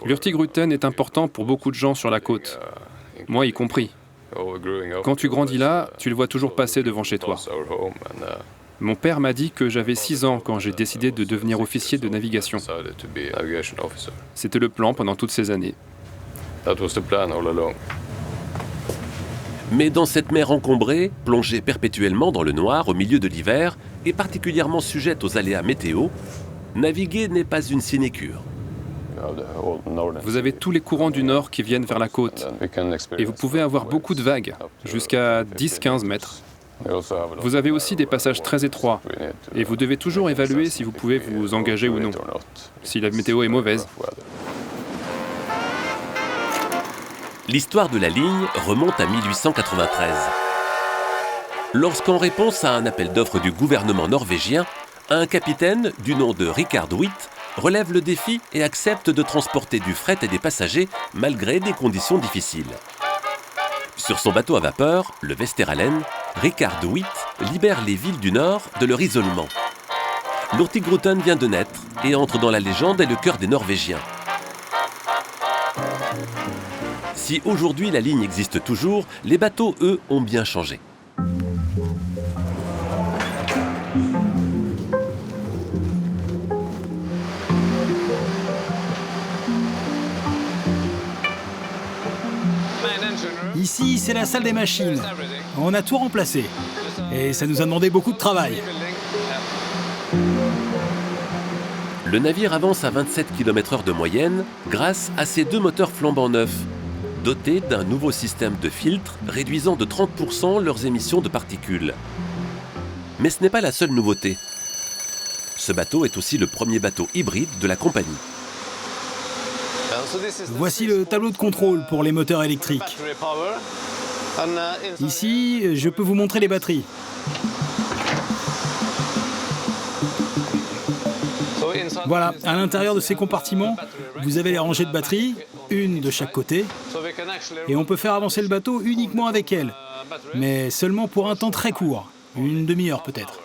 L'Hurtigruten est important pour beaucoup de gens sur la côte, moi y compris. Quand tu grandis là, tu le vois toujours passer devant chez toi. Mon père m'a dit que j'avais 6 ans quand j'ai décidé de devenir officier de navigation. C'était le plan pendant toutes ces années. Mais dans cette mer encombrée, plongée perpétuellement dans le noir au milieu de l'hiver et particulièrement sujette aux aléas météo, naviguer n'est pas une sinécure. Vous avez tous les courants du nord qui viennent vers la côte et vous pouvez avoir beaucoup de vagues, jusqu'à 10-15 mètres. Vous avez aussi des passages très étroits et vous devez toujours évaluer si vous pouvez vous engager ou non, si la météo est mauvaise. L'histoire de la ligne remonte à 1893. Lorsqu'en réponse à un appel d'offres du gouvernement norvégien, un capitaine du nom de Richard Witt relève le défi et accepte de transporter du fret et des passagers malgré des conditions difficiles. Sur son bateau à vapeur, le Westeralen, Richard de Witt libère les villes du Nord de leur isolement. L'Hurtigruten vient de naître et entre dans la légende et le cœur des Norvégiens. Si aujourd'hui la ligne existe toujours, les bateaux, eux, ont bien changé. Ici, c'est la salle des machines. On a tout remplacé. Et ça nous a demandé beaucoup de travail. Le navire avance à 27 km/h de moyenne grâce à ses 2 moteurs flambant neufs, dotés d'un nouveau système de filtres réduisant de 30% leurs émissions de particules. Mais ce n'est pas la seule nouveauté. Ce bateau est aussi le premier bateau hybride de la compagnie. Voici le tableau de contrôle pour les moteurs électriques. Ici, je peux vous montrer les batteries. Voilà, à l'intérieur de ces compartiments, vous avez les rangées de batteries, une de chaque côté, et on peut faire avancer le bateau uniquement avec elles, mais seulement pour un temps très court, une demi-heure peut-être.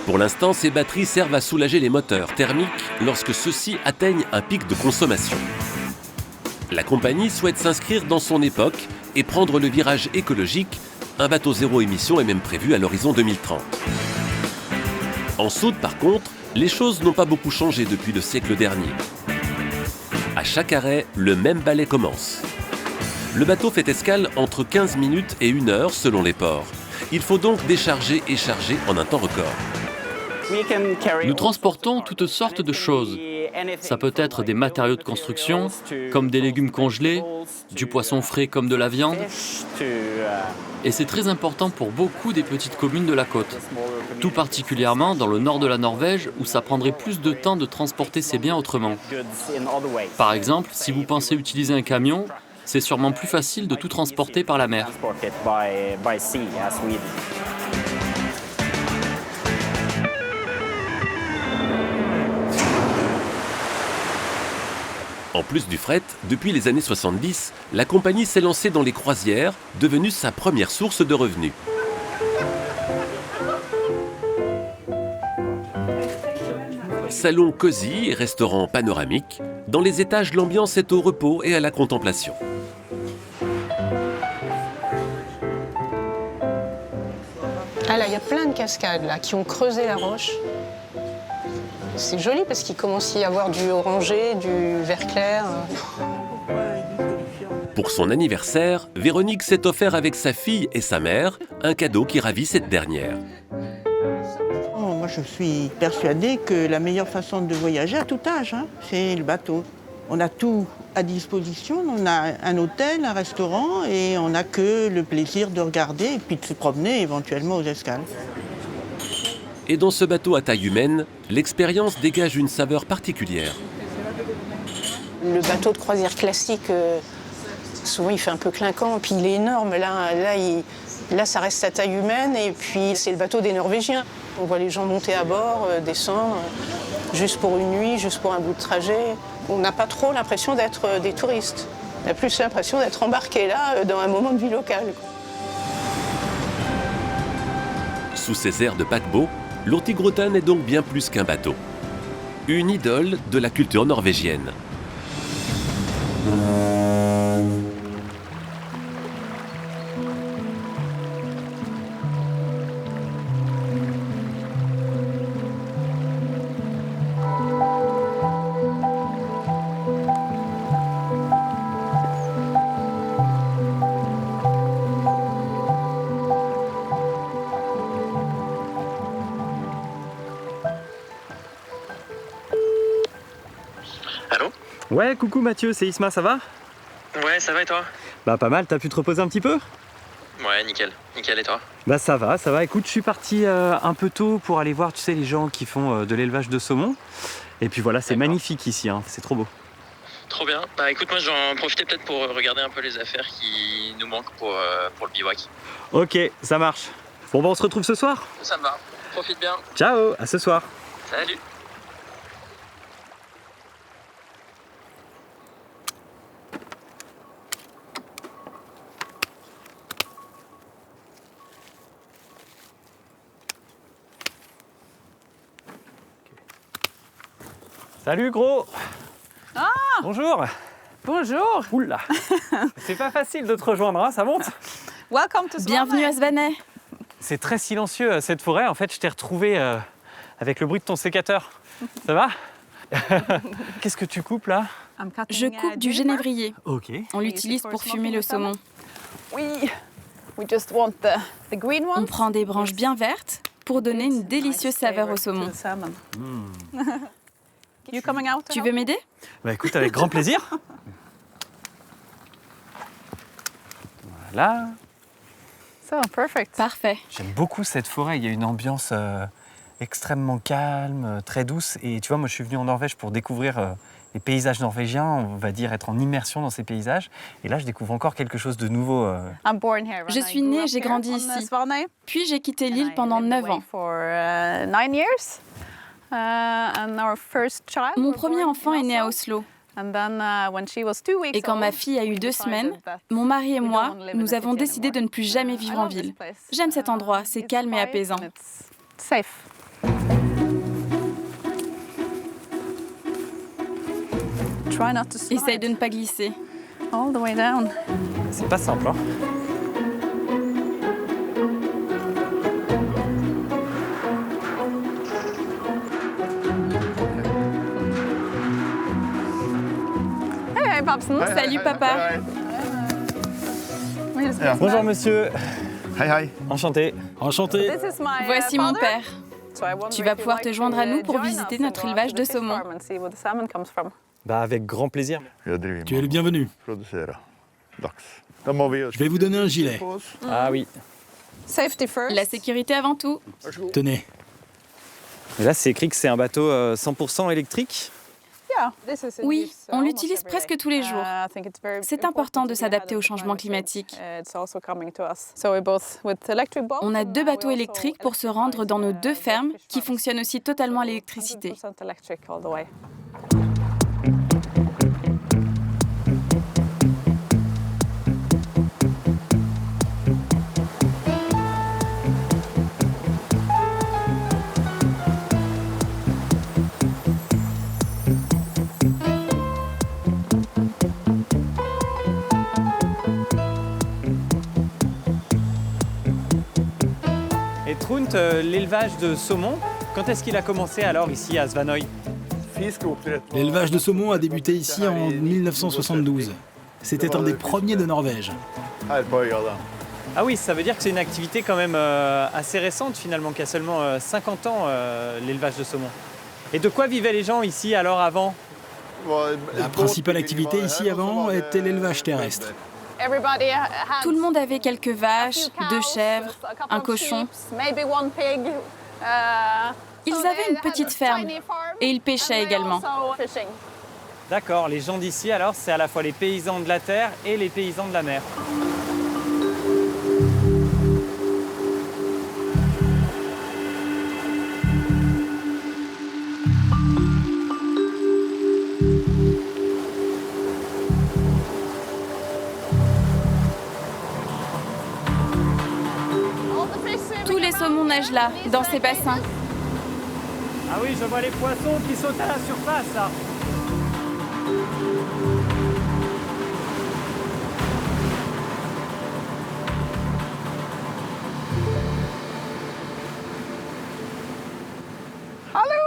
Pour l'instant, ces batteries servent à soulager les moteurs thermiques lorsque ceux-ci atteignent un pic de consommation. La compagnie souhaite s'inscrire dans son époque et prendre le virage écologique. Un bateau zéro émission est même prévu à l'horizon 2030. En Saude, par contre, les choses n'ont pas beaucoup changé depuis le siècle dernier. À chaque arrêt, le même balai commence. Le bateau fait escale entre 15 minutes et 1 heure selon les ports. Il faut donc décharger et charger en un temps record. Nous transportons toutes sortes de choses. Ça peut être des matériaux de construction, comme des légumes congelés, du poisson frais comme de la viande. Et c'est très important pour beaucoup des petites communes de la côte. Tout particulièrement dans le nord de la Norvège, où ça prendrait plus de temps de transporter ces biens autrement. Par exemple, si vous pensez utiliser un camion, c'est sûrement plus facile de tout transporter par la mer. En plus du fret, depuis les années 70, la compagnie s'est lancée dans les croisières, devenue sa première source de revenus. Salon cosy et restaurant panoramique, dans les étages l'ambiance est au repos et à la contemplation. Ah là, il y a plein de cascades là, qui ont creusé la roche. C'est joli parce qu'il commence à y avoir du orangé, du vert clair. Pour son anniversaire, Véronique s'est offert avec sa fille et sa mère un cadeau qui ravit cette dernière. Moi, je suis persuadée que la meilleure façon de voyager à tout âge, c'est le bateau. On a tout à disposition, on a un hôtel, un restaurant et on n'a que le plaisir de regarder et puis de se promener éventuellement aux escales. Et dans ce bateau à taille humaine, l'expérience dégage une saveur particulière. Le bateau de croisière classique, souvent il fait un peu clinquant, puis il est énorme. Là, ça reste à taille humaine, et puis c'est le bateau des Norvégiens. On voit les gens monter à bord, descendre, juste pour une nuit, juste pour un bout de trajet. On n'a pas trop l'impression d'être des touristes. On a plus l'impression d'être embarqués là, dans un moment de vie locale. Sous ces airs de paquebot, l'Hurtigruten est donc bien plus qu'un bateau. Une idole de la culture norvégienne. Allô ? Ouais, coucou Mathieu, c'est Isma, ça va ? Ouais, ça va et toi ? Bah pas mal, t'as pu te reposer un petit peu ? Ouais, nickel. Nickel et toi ? Bah ça va. Écoute, je suis parti un peu tôt pour aller voir, tu sais, les gens qui font de l'élevage de saumon. Et puis voilà, c'est magnifique ici, c'est trop beau. Trop bien. Bah écoute, moi j'en profitais peut-être pour regarder un peu les affaires qui nous manquent pour le bivouac. Ok, ça marche. Bon bah on se retrouve ce soir ? Ça me va. Profite bien. Ciao, à ce soir. Salut. Salut gros. Ah. Bonjour. Bonjour. Oula. C'est pas facile de te rejoindre, hein, ça monte. Bienvenue à Svanay. C'est très silencieux cette forêt. En fait, je t'ai retrouvé avec le bruit de ton sécateur. Ça va? Qu'est-ce que tu coupes là? Je coupe du genévrier. Ok. On l'utilise pour fumer le saumon. Oui. On prend des branches bien vertes pour donner une délicieuse saveur au saumon. Tu veux m'aider? Bah écoute, avec grand plaisir. Voilà. Parfait. J'aime beaucoup cette forêt. Il y a une ambiance extrêmement calme, très douce. Et tu vois, moi, je suis venu en Norvège pour découvrir les paysages norvégiens. On va dire être en immersion dans ces paysages. Et là, je découvre encore quelque chose de nouveau. Je suis née, j'ai grandi ici. Puis j'ai quitté l'île pendant 9 ans. Mon premier enfant est né à Oslo. Et quand ma fille a eu 2 semaines, mon mari et moi, nous avons décidé de ne plus jamais vivre en ville. J'aime cet endroit, c'est calme et apaisant. Essaye de ne pas glisser. C'est pas simple, hein? Salut papa. Bonjour monsieur. Hi. Enchanté. Enchanté. Voici mon père. Tu vas pouvoir te joindre à nous pour visiter notre élevage de saumon. Bah avec grand plaisir. Tu es le bienvenu. Je vais vous donner un gilet. Ah oui. La sécurité avant tout. Tenez. Et là, c'est écrit que c'est un bateau 100% électrique. Oui, on l'utilise presque tous les jours. C'est important de s'adapter au changement climatique. On a 2 bateaux électriques pour se rendre dans nos 2 fermes qui fonctionnent aussi totalement à l'électricité. Et Trunt, l'élevage de saumon, quand est-ce qu'il a commencé alors ici à Svanøy? L'élevage de saumon a débuté ici en 1972. C'était un des premiers de Norvège. Ah oui, ça veut dire que c'est une activité quand même assez récente finalement, qui a seulement 50 ans, l'élevage de saumon. Et de quoi vivaient les gens ici alors avant? La principale activité ici avant était l'élevage terrestre. Tout le monde avait quelques vaches, 2 chèvres, un cochon. Ils avaient une petite ferme et ils pêchaient également. D'accord, les gens d'ici alors, c'est à la fois les paysans de la terre et les paysans de la mer. Tous les saumons nagent là, dans ces bassins. Ah oui, je vois les poissons qui sautent à la surface là.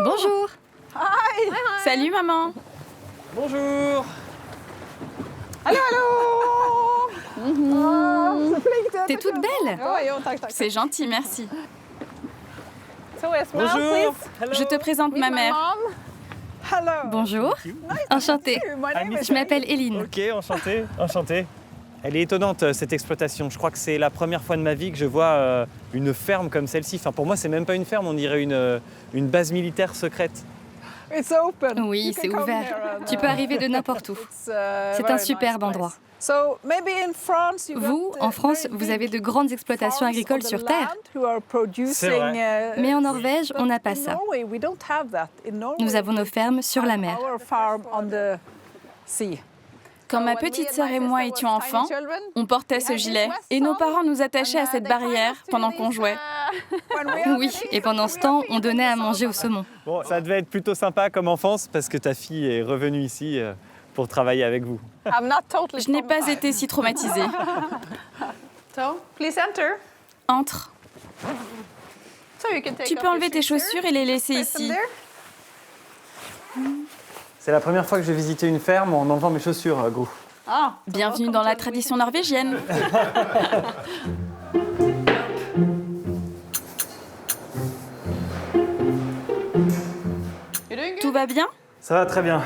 Bonjour. Hi. Salut maman. Bonjour. Allô. T'es toute belle. C'est gentil, merci. Bonjour. Je te présente ma mère. Bonjour. Enchantée. Je m'appelle Eline. Ok, enchanté. Elle est étonnante cette exploitation. Je crois que c'est la première fois de ma vie que je vois une ferme comme celle-ci. Enfin, pour moi, c'est même pas une ferme, on dirait une base militaire secrète. Oui, c'est ouvert. Tu peux arriver de n'importe où. C'est un superbe endroit. Vous, en France, vous avez de grandes exploitations agricoles sur Terre. Mais en Norvège, on n'a pas ça. Nous avons nos fermes sur la mer. Quand ma petite sœur et moi étions enfants, on portait ce gilet et nos parents nous attachaient à cette barrière pendant qu'on jouait. Oui, et pendant ce temps, on donnait à manger au saumon. Bon, ça devait être plutôt sympa comme enfance parce que ta fille est revenue ici pour travailler avec vous. Je n'ai pas été si traumatisée. Entre. Tu peux enlever tes chaussures et les laisser ici. C'est la première fois que je vais visiter une ferme en enlevant mes chaussures, Gro. Bienvenue dans la tradition norvégienne. Tout va bien? Ça va très bien.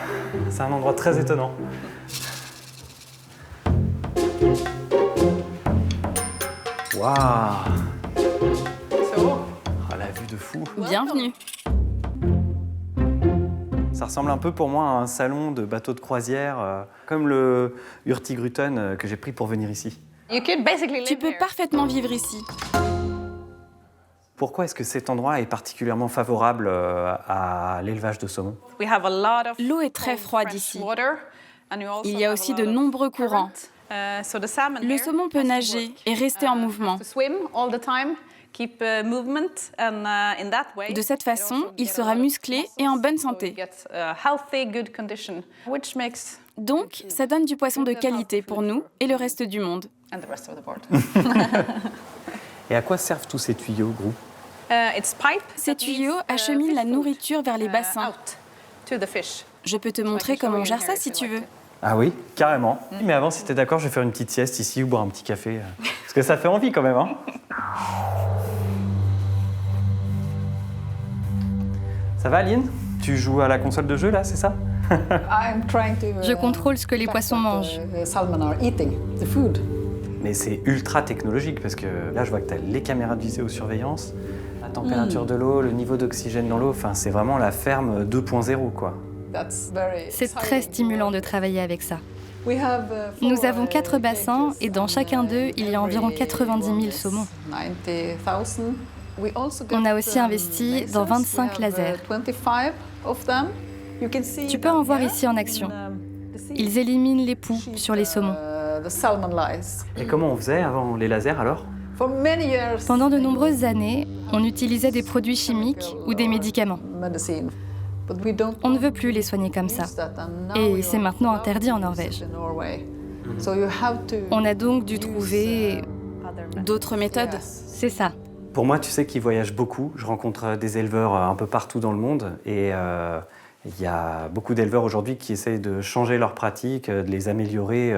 C'est un endroit très étonnant. Waouh! Oh, la vue de fou. Bienvenue. Ça ressemble un peu pour moi à un salon de bateaux de croisière, comme le Hurtigruten que j'ai pris pour venir ici. Tu peux parfaitement vivre ici. Pourquoi est-ce que cet endroit est particulièrement favorable à l'élevage de saumon? L'eau est très froide ici. Il y a aussi de nombreux courants. Le saumon peut nager et rester en mouvement. De cette façon, il sera musclé et en bonne santé. Donc, ça donne du poisson de qualité pour nous et le reste du monde. Et à quoi servent tous ces tuyaux, Gro? Ces tuyaux acheminent la nourriture vers les bassins. Je peux te montrer comment on gère ça si tu veux. Ah oui, carrément. Mais avant, si t'es d'accord, je vais faire une petite sieste ici ou boire un petit café. Parce que ça fait envie quand même, hein. Ça va, Aline? Tu joues à la console de jeu, là, c'est ça? Je contrôle ce que les poissons mangent. Mais c'est ultra technologique, parce que là, je vois que tu as les caméras de vidéosurveillance, la température de l'eau, le niveau d'oxygène dans l'eau. Enfin, c'est vraiment la ferme 2.0, quoi. C'est très stimulant de travailler avec ça. Nous avons 4 bassins et dans chacun d'eux, il y a environ 90 000 saumons. On a aussi investi dans 25 lasers. Tu peux en voir ici en action. Ils éliminent les poux sur les saumons. Et comment on faisait avant les lasers alors? Pendant de nombreuses années, on utilisait des produits chimiques ou des médicaments. On ne veut plus les soigner comme ça. Et c'est maintenant interdit en Norvège. On a donc dû trouver d'autres méthodes. C'est ça. Pour moi, tu sais qu'ils voyagent beaucoup. Je rencontre des éleveurs un peu partout dans le monde. Et il y a beaucoup d'éleveurs aujourd'hui qui essayent de changer leurs pratiques, de les améliorer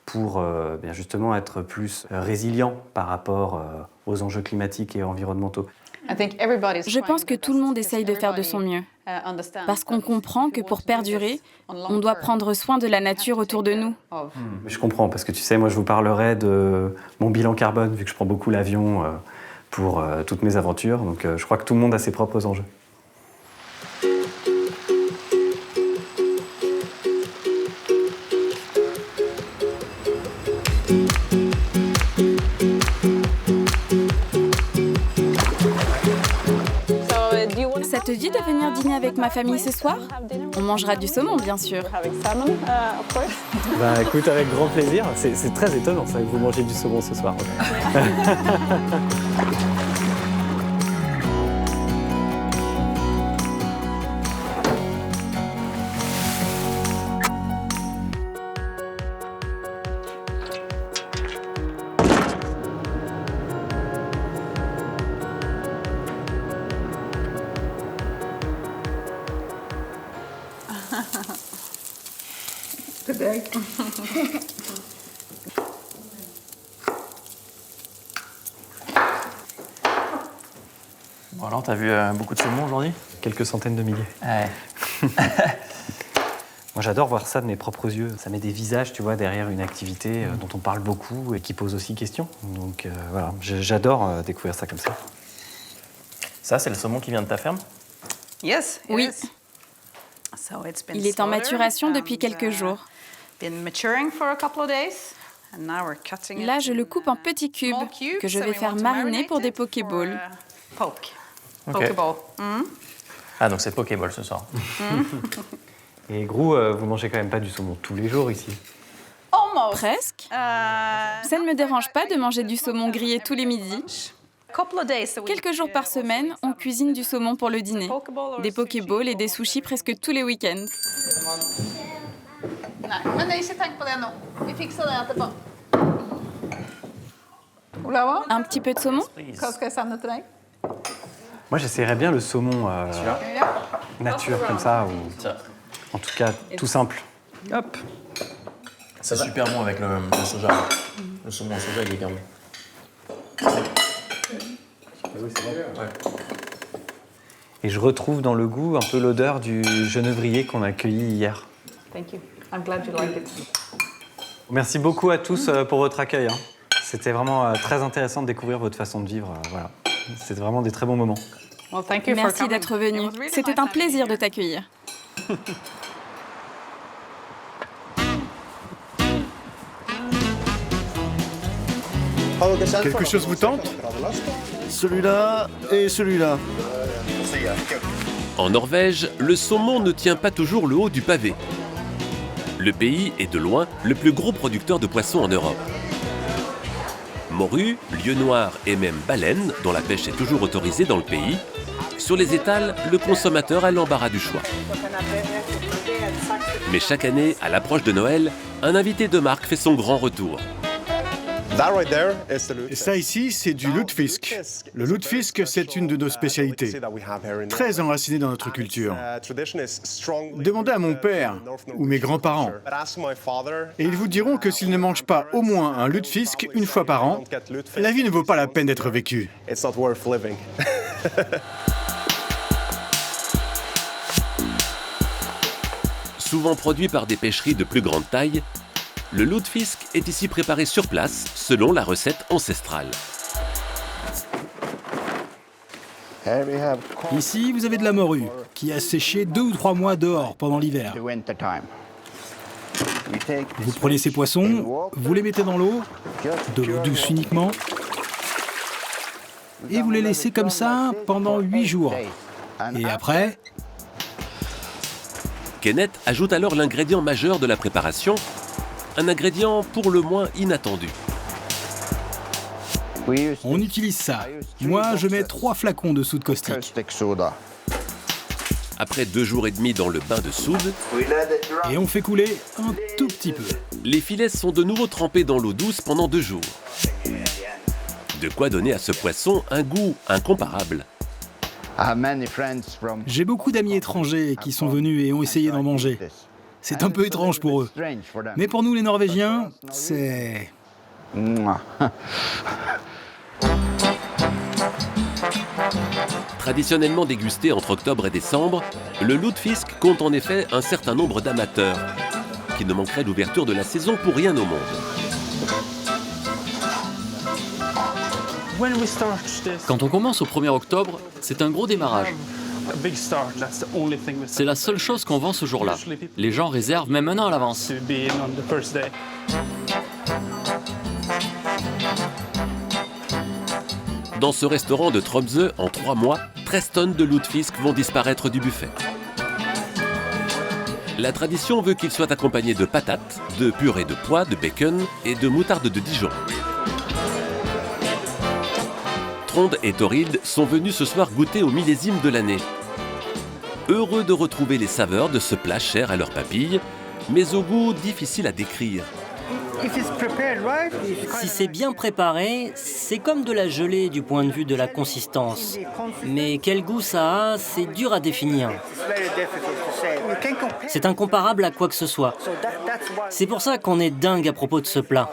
pour bien justement être plus résilients par rapport aux enjeux climatiques et environnementaux. Je pense que tout le monde essaye de faire de son mieux. Parce qu'on comprend que pour perdurer, on doit prendre soin de la nature autour de nous. Je comprends, parce que tu sais, moi je vous parlerai de mon bilan carbone, vu que je prends beaucoup l'avion pour toutes mes aventures. Donc je crois que tout le monde a ses propres enjeux. Ça te dit de venir dîner avec ma famille ce soir? On mangera du saumon, bien sûr. Bah écoute, avec grand plaisir. C'est très étonnant ça que vous mangez du saumon ce soir. Bon alors, t'as vu beaucoup de saumon aujourd'hui? Quelques centaines de milliers. Ouais. Moi, j'adore voir ça de mes propres yeux. Ça met des visages, tu vois, derrière une activité dont on parle beaucoup et qui pose aussi question. Donc voilà, j'adore découvrir ça comme ça. Ça, c'est le saumon qui vient de ta ferme? Oui. Il est en maturation depuis quelques jours. Là, je le coupe en petits cubes que je vais faire mariner pour des Pokéballs. Ah, donc c'est Pokéball ce soir. Et Grou, vous mangez quand même pas du saumon tous les jours ici? Presque. Ça ne me dérange pas de manger du saumon grillé tous les midis. Quelques jours par semaine, on cuisine du saumon pour le dîner. Des Pokéballs et des sushis presque tous les week-ends. Un petit peu de saumon? Moi, j'essaierais bien le saumon nature, comme ça, ou en tout cas tout simple. Hop. C'est super bon avec le soja. Le saumon au soja, il est bien bon. Et je retrouve dans le goût un peu l'odeur du genévrier qu'on a cueilli hier. Merci beaucoup à tous pour votre accueil. C'était vraiment très intéressant de découvrir votre façon de vivre. Voilà. C'était vraiment des très bons moments. Merci d'être venu. C'était un plaisir de t'accueillir. Quelque chose vous tente? Celui-là et celui-là. En Norvège, le saumon ne tient pas toujours le haut du pavé. Le pays est de loin le plus gros producteur de poissons en Europe. Morue, lieu noir et même baleine, dont la pêche est toujours autorisée dans le pays, sur les étals, le consommateur a l'embarras du choix. Mais chaque année, à l'approche de Noël, un invité de marque fait son grand retour. Et ça ici, c'est du lutefisk. Le lutefisk, c'est une de nos spécialités, très enracinée dans notre culture. Demandez à mon père ou mes grands-parents, et ils vous diront que s'ils ne mangent pas au moins un lutefisk une fois par an, la vie ne vaut pas la peine d'être vécue. Souvent produit par des pêcheries de plus grande taille, le lutefisk est ici préparé sur place, selon la recette ancestrale. Ici, vous avez de la morue, qui a séché 2 ou 3 mois dehors pendant l'hiver. Vous prenez ces poissons, vous les mettez dans l'eau, de l'eau douce uniquement, et vous les laissez comme ça pendant 8 jours. Et après... Kenneth ajoute alors l'ingrédient majeur de la préparation, un ingrédient pour le moins inattendu. On utilise ça. Moi, je mets 3 flacons de soude caustique. Après 2 jours et demi dans le bain de soude, et on fait couler un tout petit peu. Les filets sont de nouveau trempés dans l'eau douce pendant 2 jours. De quoi donner à ce poisson un goût incomparable. J'ai beaucoup d'amis étrangers qui sont venus et ont essayé d'en manger. C'est un peu étrange pour eux. Mais pour nous, les Norvégiens, c'est... Traditionnellement dégusté entre octobre et décembre, le lutefisk compte en effet un certain nombre d'amateurs qui ne manqueraient d'ouverture de la saison pour rien au monde. Quand on commence au 1er octobre, c'est un gros démarrage. C'est la seule chose qu'on vend ce jour-là. Les gens réservent même un an à l'avance. Dans ce restaurant de Tromsø, en 3 mois, 13 tonnes de lutefisk vont disparaître du buffet. La tradition veut qu'il soit accompagné de patates, de purée de pois, de bacon et de moutarde de Dijon. Trond et Torhild sont venus ce soir goûter au millésime de l'année. Heureux de retrouver les saveurs de ce plat cher à leurs papilles, mais au goût difficile à décrire. Si c'est bien préparé, c'est comme de la gelée du point de vue de la consistance. Mais quel goût ça a, c'est dur à définir. C'est incomparable à quoi que ce soit. C'est pour ça qu'on est dingue à propos de ce plat.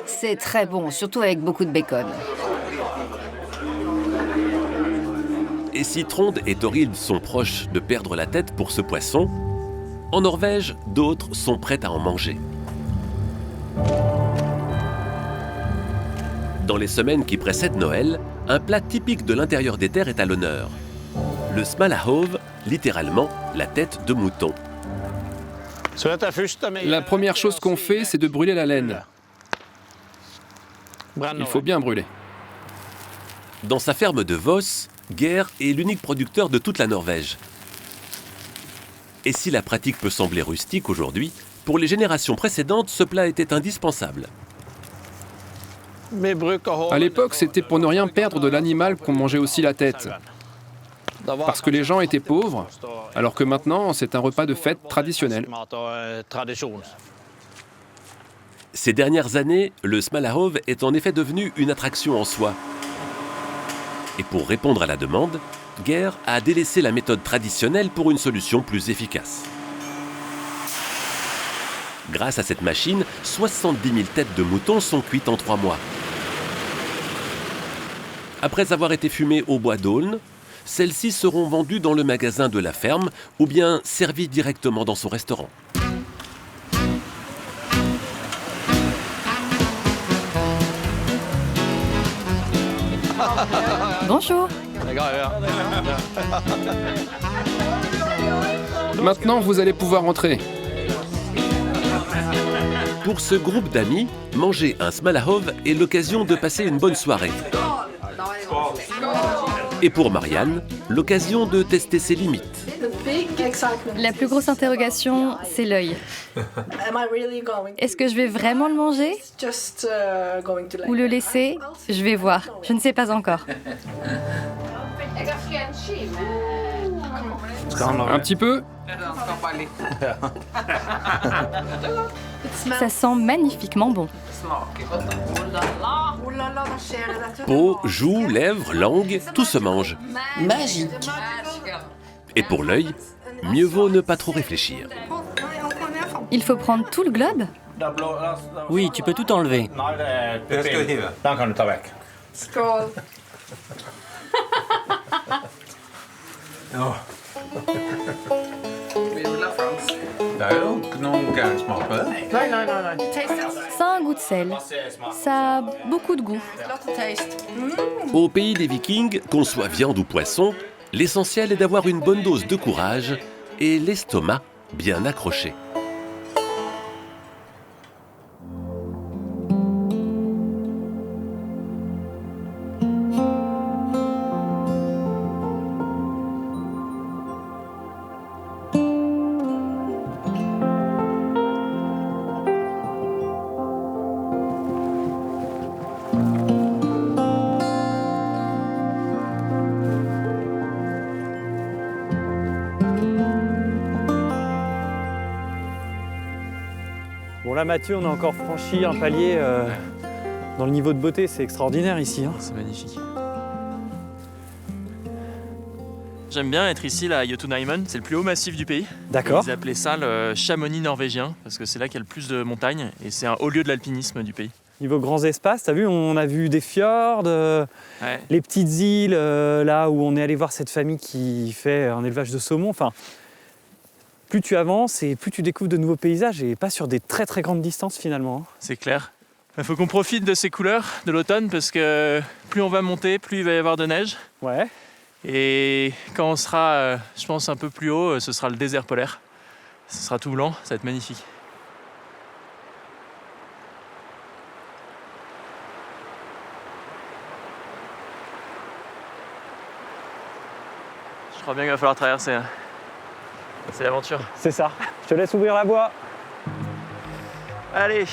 C'est très bon, surtout avec beaucoup de bacon. Et si Trond et Torhild sont proches de perdre la tête pour ce poisson, en Norvège, d'autres sont prêts à en manger. Dans les semaines qui précèdent Noël, un plat typique de l'intérieur des terres est à l'honneur. Le smalahove, littéralement la tête de mouton. La première chose qu'on fait, c'est de brûler la laine. Il faut bien brûler. Dans sa ferme de Voss, Geir est l'unique producteur de toute la Norvège. Et si la pratique peut sembler rustique aujourd'hui, pour les générations précédentes, ce plat était indispensable. À l'époque, c'était pour ne rien perdre de l'animal qu'on mangeait aussi la tête. Parce que les gens étaient pauvres, alors que maintenant, c'est un repas de fête traditionnel. Ces dernières années, le smalahove est en effet devenu une attraction en soi. Et pour répondre à la demande, Geir a délaissé la méthode traditionnelle pour une solution plus efficace. Grâce à cette machine, 70 000 têtes de moutons sont cuites en 3 mois. Après avoir été fumées au bois d'aulne, celles-ci seront vendues dans le magasin de la ferme ou bien servies directement dans son restaurant. Bonjour. Maintenant, vous allez pouvoir entrer. Pour ce groupe d'amis, manger un smalahove est l'occasion de passer une bonne soirée. Et pour Marianne, l'occasion de tester ses limites. La plus grosse interrogation, c'est l'œil. Est-ce que je vais vraiment le manger ou le laisser? Je vais voir. Je ne sais pas encore. Un petit peu. Ça sent magnifiquement bon. Peau, joues, lèvres, langue, tout se mange. Magique. Et pour l'œil, mieux vaut ne pas trop réfléchir. Il faut prendre tout le globe? Oui, tu peux tout enlever. Ça a un goût de sel. Ça a beaucoup de goût. Au pays des Vikings, qu'on soit viande ou poisson, l'essentiel est d'avoir une bonne dose de courage et l'estomac bien accroché. Bon là Mathieu, on a encore franchi un palier dans le niveau de beauté, c'est extraordinaire ici. Hein. C'est magnifique. J'aime bien être ici là, à Jotunheimen, c'est le plus haut massif du pays. D'accord. Ils appelaient ça le Chamonix norvégien, parce que c'est là qu'il y a le plus de montagnes, et c'est un haut lieu de l'alpinisme du pays. Niveau grands espaces, t'as vu, on a vu des fjords, les petites îles, là où on est allé voir cette famille qui fait un élevage de saumon. Enfin, plus tu avances et plus tu découvres de nouveaux paysages et pas sur des très très grandes distances finalement. C'est clair. Il faut qu'on profite de ces couleurs de l'automne parce que plus on va monter, plus il va y avoir de neige. Ouais. Et quand on sera, je pense, un peu plus haut, ce sera le désert polaire. Ce sera tout blanc, ça va être magnifique. Je crois bien qu'il va falloir traverser. C'est l'aventure. C'est ça. Je te laisse ouvrir la voie. Allez.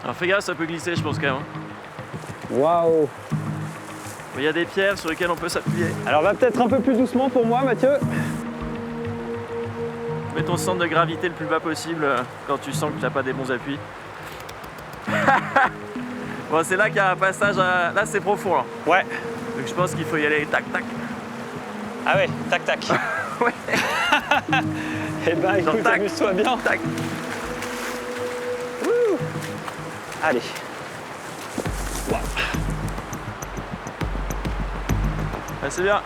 Alors fais gaffe, ça peut glisser, je pense quand même. Waouh. Il y a des pierres sur lesquelles on peut s'appuyer. Alors va peut-être un peu plus doucement pour moi, Mathieu. Mets ton centre de gravité le plus bas possible quand tu sens que tu n'as pas des bons appuis. Bon, c'est là qu'il y a un passage. Là, c'est profond. Là. Ouais. Donc je pense qu'il faut y aller tac tac. Ah ouais, tac tac. Ouais. Eh ben écoute, amuse-toi bien. Tac. Wouh. Allez. Wow. Ah, c'est bien.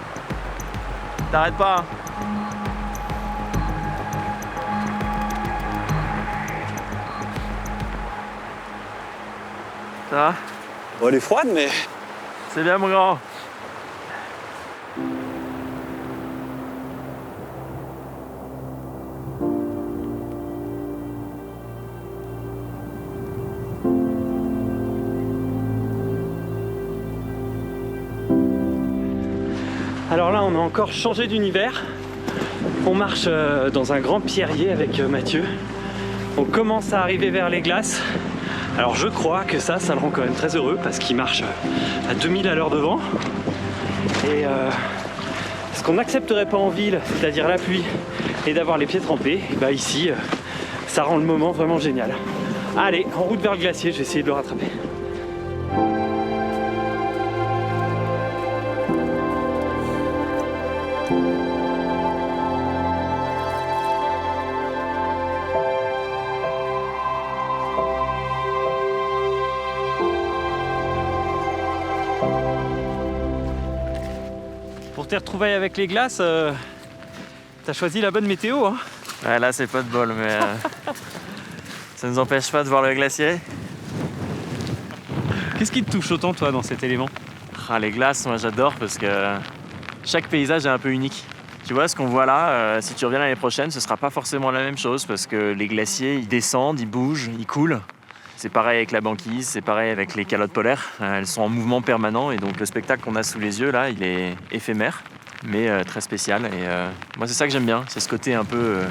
T'arrêtes pas. Hein. Ça va? Bon, elle est froide, mais... C'est bien, mon grand. Alors là, on a encore changé d'univers. On marche dans un grand pierrier avec Mathieu. On commence à arriver vers les glaces. Alors je crois que ça le rend quand même très heureux parce qu'il marche à 2000 à l'heure de vent. Et ce qu'on n'accepterait pas en ville, c'est-à-dire la pluie et d'avoir les pieds trempés, bah ici, ça rend le moment vraiment génial. Allez, en route vers le glacier, je vais essayer de le rattraper. Pour tes retrouvailles avec les glaces, t'as choisi la bonne météo, hein? Ouais, là c'est pas de bol, mais ça ne nous empêche pas de voir le glacier. Qu'est-ce qui te touche autant, toi, dans cet élément? Les glaces, moi j'adore parce que chaque paysage est un peu unique. Tu vois, ce qu'on voit là, si tu reviens l'année prochaine, ce sera pas forcément la même chose parce que les glaciers, ils descendent, ils bougent, ils coulent. C'est pareil avec la banquise, c'est pareil avec les calottes polaires. Elles sont en mouvement permanent et donc le spectacle qu'on a sous les yeux là, il est éphémère, mais très spécial. Et moi c'est ça que j'aime bien, c'est ce côté un peu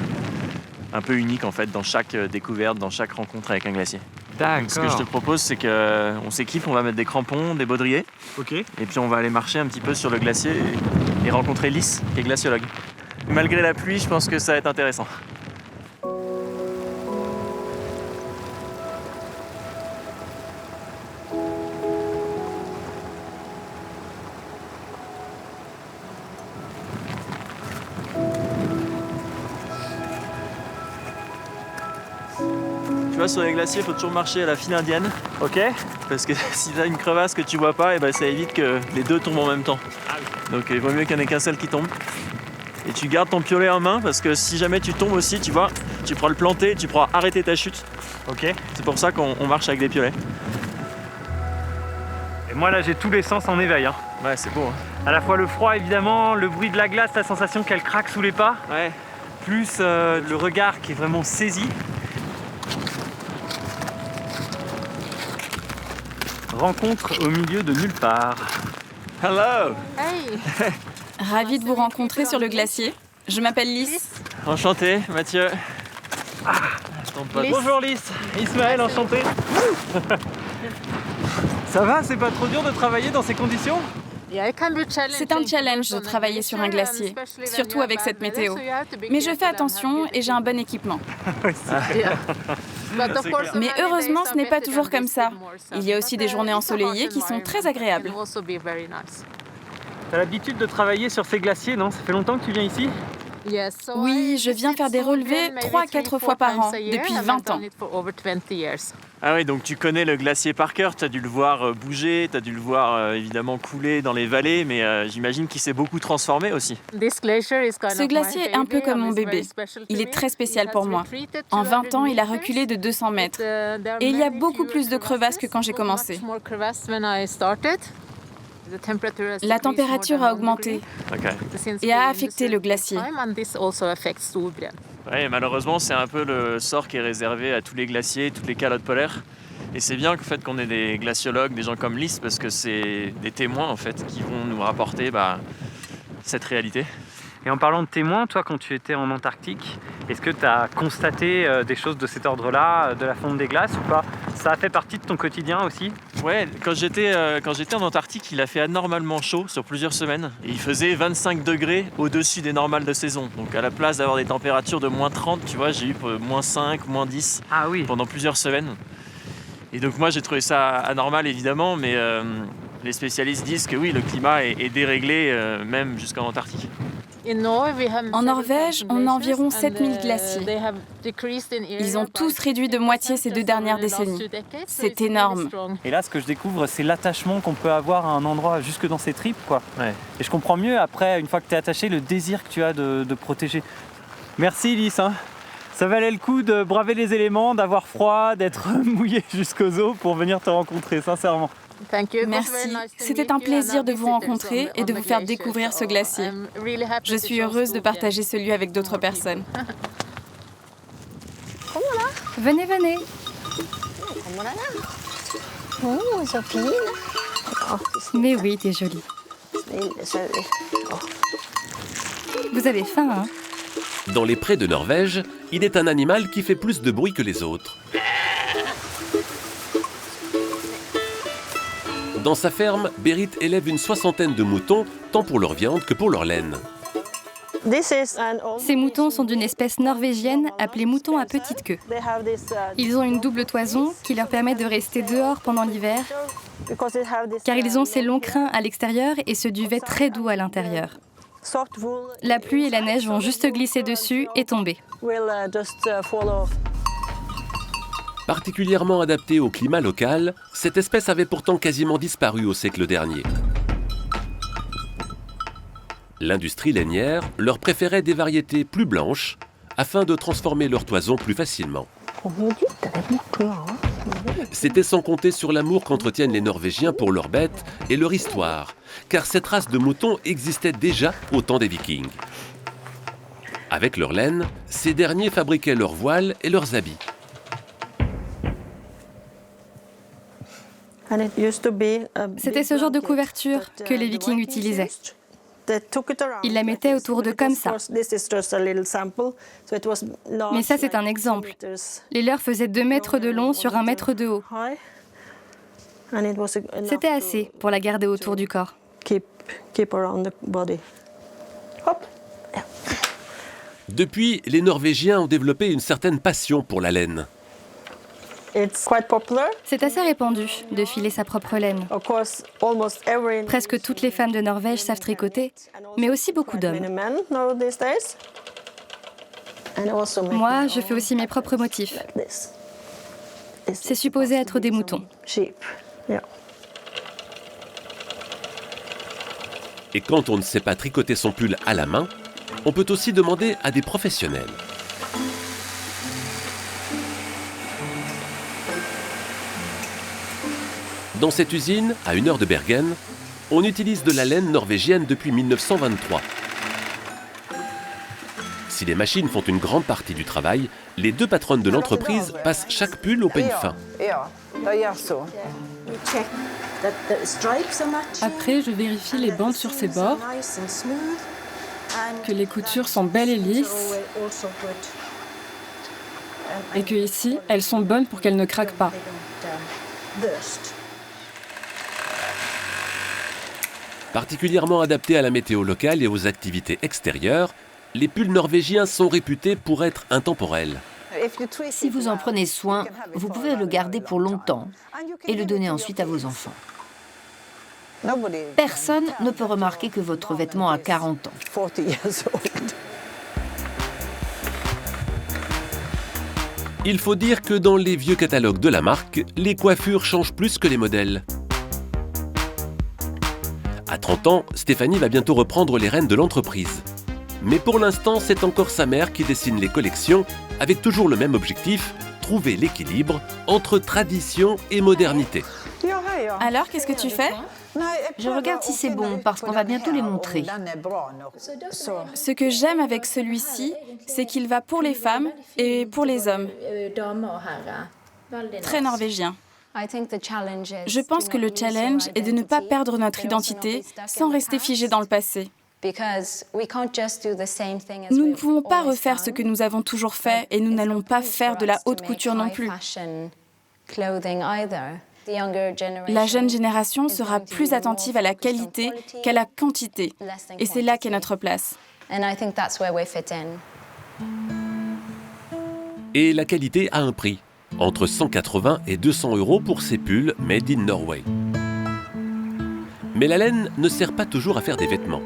unique en fait dans chaque découverte, dans chaque rencontre avec un glacier. D'accord. Ce que je te propose, c'est qu'on s'équipe, on va mettre des crampons, des baudriers. Ok. Et puis on va aller marcher un petit peu sur le glacier et rencontrer Lys, qui est glaciologue. Malgré la pluie, je pense que ça va être intéressant. Tu vois, sur les glaciers, il faut toujours marcher à la file indienne. Ok. Parce que si tu as une crevasse que tu vois pas, et ben ça évite que les deux tombent en même temps. Donc il vaut mieux qu'il n'y en ait qu'un seul qui tombe. Et tu gardes ton piolet en main parce que si jamais tu tombes aussi, tu vois, tu pourras le planter, tu pourras arrêter ta chute. Ok. C'est pour ça qu'on marche avec des piolets. Et moi là, j'ai tous les sens en éveil. Hein. Ouais, c'est beau. Hein. À la fois le froid évidemment, le bruit de la glace, la sensation qu'elle craque sous les pas. Ouais. Plus le regard qui est vraiment saisi. Rencontre au milieu de nulle part. Hello! Hey! Ravi de vous rencontrer sur le glacier. Je m'appelle Lys. Enchanté, Mathieu. Bonjour Lys. Ismaël, enchanté. Ça va, c'est pas trop dur de travailler dans ces conditions? C'est un challenge de travailler sur un glacier, surtout avec cette météo. Mais je fais attention et j'ai un bon équipement. Mais heureusement, ce n'est pas toujours comme ça. Il y a aussi des journées ensoleillées qui sont très agréables. T'as l'habitude de travailler sur ces glaciers, non? Ça fait longtemps que tu viens ici? Oui, je viens faire des relevés 3-4 fois par an, depuis 20 ans. Ah oui, donc tu connais le glacier par cœur, tu as dû le voir bouger, tu as dû le voir évidemment couler dans les vallées, mais j'imagine qu'il s'est beaucoup transformé aussi. Ce glacier est un peu comme mon bébé. Il est très spécial pour moi. En 20 ans, il a reculé de 200 mètres. Et il y a beaucoup plus de crevasses que quand j'ai commencé. La température a augmenté et a affecté le glacier. Ouais, malheureusement, c'est un peu le sort qui est réservé à tous les glaciers, toutes les calottes polaires. Et c'est bien qu'on ait des glaciologues, des gens comme Lys, parce que c'est des témoins en fait qui vont nous rapporter cette réalité. Et en parlant de témoins, toi, quand tu étais en Antarctique, est-ce que tu as constaté des choses de cet ordre-là, de la fonte des glaces ou pas? Ça a fait partie de ton quotidien aussi? Ouais, quand j'étais en Antarctique, il a fait anormalement chaud sur plusieurs semaines. Et il faisait 25 degrés au-dessus des normales de saison. Donc à la place d'avoir des températures de moins 30, tu vois, j'ai eu moins 5, moins 10 pendant plusieurs semaines. Et donc moi, j'ai trouvé ça anormal, évidemment, mais les spécialistes disent que oui, le climat est déréglé, même jusqu'en Antarctique. En Norvège, on a environ 7000 glaciers. Ils ont tous réduit de moitié ces 2 dernières décennies. C'est énorme. Et là, ce que je découvre, c'est l'attachement qu'on peut avoir à un endroit jusque dans ses tripes, quoi. Ouais. Et je comprends mieux, après, une fois que tu es attaché, le désir que tu as de protéger. Merci, Lys. Hein. Ça valait le coup de braver les éléments, d'avoir froid, d'être mouillé jusqu'aux os pour venir te rencontrer, sincèrement. Merci. C'était un plaisir de vous rencontrer et de vous faire découvrir ce glacier. Je suis heureuse de partager ce lieu avec d'autres personnes. Venez, venez. Mais oui, t'es jolie. Vous avez faim, hein? Dans les prés de Norvège, il est un animal qui fait plus de bruit que les autres. Dans sa ferme, Berit élève une soixantaine de moutons, tant pour leur viande que pour leur laine. Ces moutons sont d'une espèce norvégienne appelée mouton à petite queue. Ils ont une double toison qui leur permet de rester dehors pendant l'hiver, car ils ont ces longs crins à l'extérieur et ce duvet très doux à l'intérieur. La pluie et la neige vont juste glisser dessus et tomber. Particulièrement adaptée au climat local, cette espèce avait pourtant quasiment disparu au siècle dernier. L'industrie lainière leur préférait des variétés plus blanches afin de transformer leur toison plus facilement. C'était sans compter sur l'amour qu'entretiennent les Norvégiens pour leurs bêtes et leur histoire, car cette race de moutons existait déjà au temps des Vikings. Avec leur laine, ces derniers fabriquaient leurs voiles et leurs habits. C'était ce genre de couverture que les Vikings utilisaient. Ils la mettaient autour d'eux comme ça. Mais ça, c'est un exemple. Les leurs faisaient 2 mètres de long sur 1 mètre de haut. C'était assez pour la garder autour du corps. Depuis, les Norvégiens ont développé une certaine passion pour la laine. C'est assez répandu de filer sa propre laine. Presque toutes les femmes de Norvège savent tricoter, mais aussi beaucoup d'hommes. Moi, je fais aussi mes propres motifs. C'est supposé être des moutons. Et quand on ne sait pas tricoter son pull à la main, on peut aussi demander à des professionnels. Dans cette usine, à 1 heure de Bergen, on utilise de la laine norvégienne depuis 1923. Si les machines font une grande partie du travail, les 2 patronnes de l'entreprise passent chaque pull au peigne fin. Après, je vérifie les bandes sur ses bords, que les coutures sont belles et lisses, et que ici, elles sont bonnes pour qu'elles ne craquent pas. Particulièrement adaptés à la météo locale et aux activités extérieures, les pulls norvégiens sont réputés pour être intemporels. Si vous en prenez soin, vous pouvez le garder pour longtemps et le donner ensuite à vos enfants. Personne ne peut remarquer que votre vêtement a 40 ans. Il faut dire que dans les vieux catalogues de la marque, les coiffures changent plus que les modèles. À 30 ans, Stéphanie va bientôt reprendre les rênes de l'entreprise. Mais pour l'instant, c'est encore sa mère qui dessine les collections, avec toujours le même objectif, trouver l'équilibre entre tradition et modernité. Alors, qu'est-ce que tu fais? Je regarde si c'est bon, parce qu'on va bientôt les montrer. Ce que j'aime avec celui-ci, c'est qu'il va pour les femmes et pour les hommes. Très norvégien. Je pense que le challenge est de ne pas perdre notre identité sans rester figé dans le passé. Nous ne pouvons pas refaire ce que nous avons toujours fait et nous n'allons pas faire de la haute couture non plus. La jeune génération sera plus attentive à la qualité qu'à la quantité. Et c'est là qu'est notre place. Et la qualité a un prix. Entre 180 et 200 € pour ces pulls made in Norway. Mais la laine ne sert pas toujours à faire des vêtements.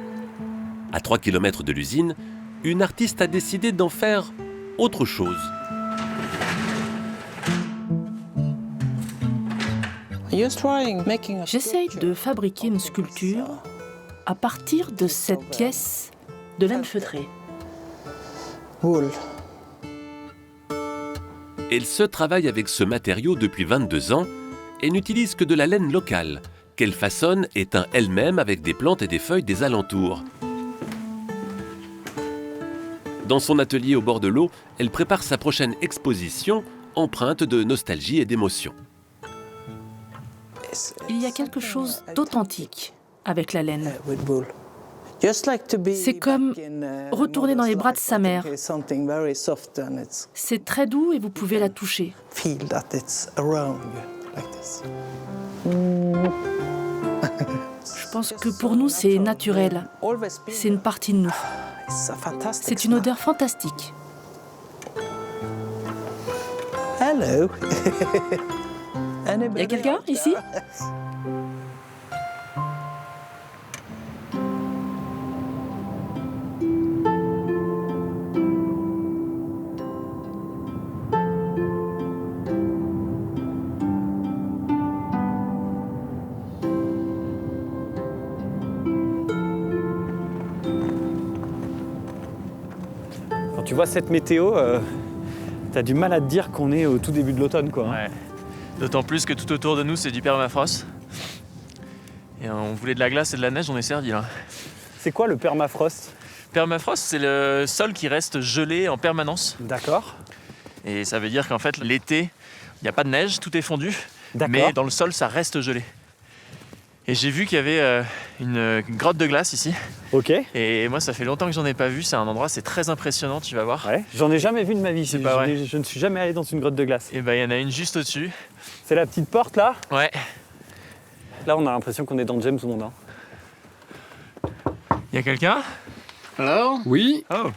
À 3 km de l'usine, une artiste a décidé d'en faire autre chose. J'essaye de fabriquer une sculpture à partir de cette pièce de laine feutrée. Elle se travaille avec ce matériau depuis 22 ans et n'utilise que de la laine locale, qu'elle façonne et teint elle-même avec des plantes et des feuilles des alentours. Dans son atelier au bord de l'eau, elle prépare sa prochaine exposition empreinte de nostalgie et d'émotion. Il y a quelque chose d'authentique avec la laine. C'est comme retourner dans les bras de sa mère. C'est très doux et vous pouvez la toucher. Je pense que pour nous, c'est naturel. C'est une partie de nous. C'est une odeur fantastique. Hello. Il y a quelqu'un ici? Quand tu vois cette météo, t'as du mal à te dire qu'on est au tout début de l'automne, quoi. Ouais. D'autant plus que tout autour de nous, c'est du permafrost. Et on voulait de la glace et de la neige, on est servi là. C'est quoi le permafrost? Permafrost, c'est le sol qui reste gelé en permanence. D'accord. Et ça veut dire qu'en fait, l'été, il n'y a pas de neige, tout est fondu. D'accord. Mais dans le sol, ça reste gelé. Et j'ai vu qu'il y avait une grotte de glace ici. Ok. Et moi, ça fait longtemps que j'en ai pas vu. C'est un endroit, c'est très impressionnant, tu vas voir. Ouais. J'en ai jamais vu de ma vie. C'est pas vrai. Je ne suis jamais allé dans une grotte de glace. Et ben, il y en a une juste au-dessus. C'est la petite porte là? Ouais. Là, on a l'impression qu'on est dans James Bond. Il y a quelqu'un? Hello? Oui. Oh.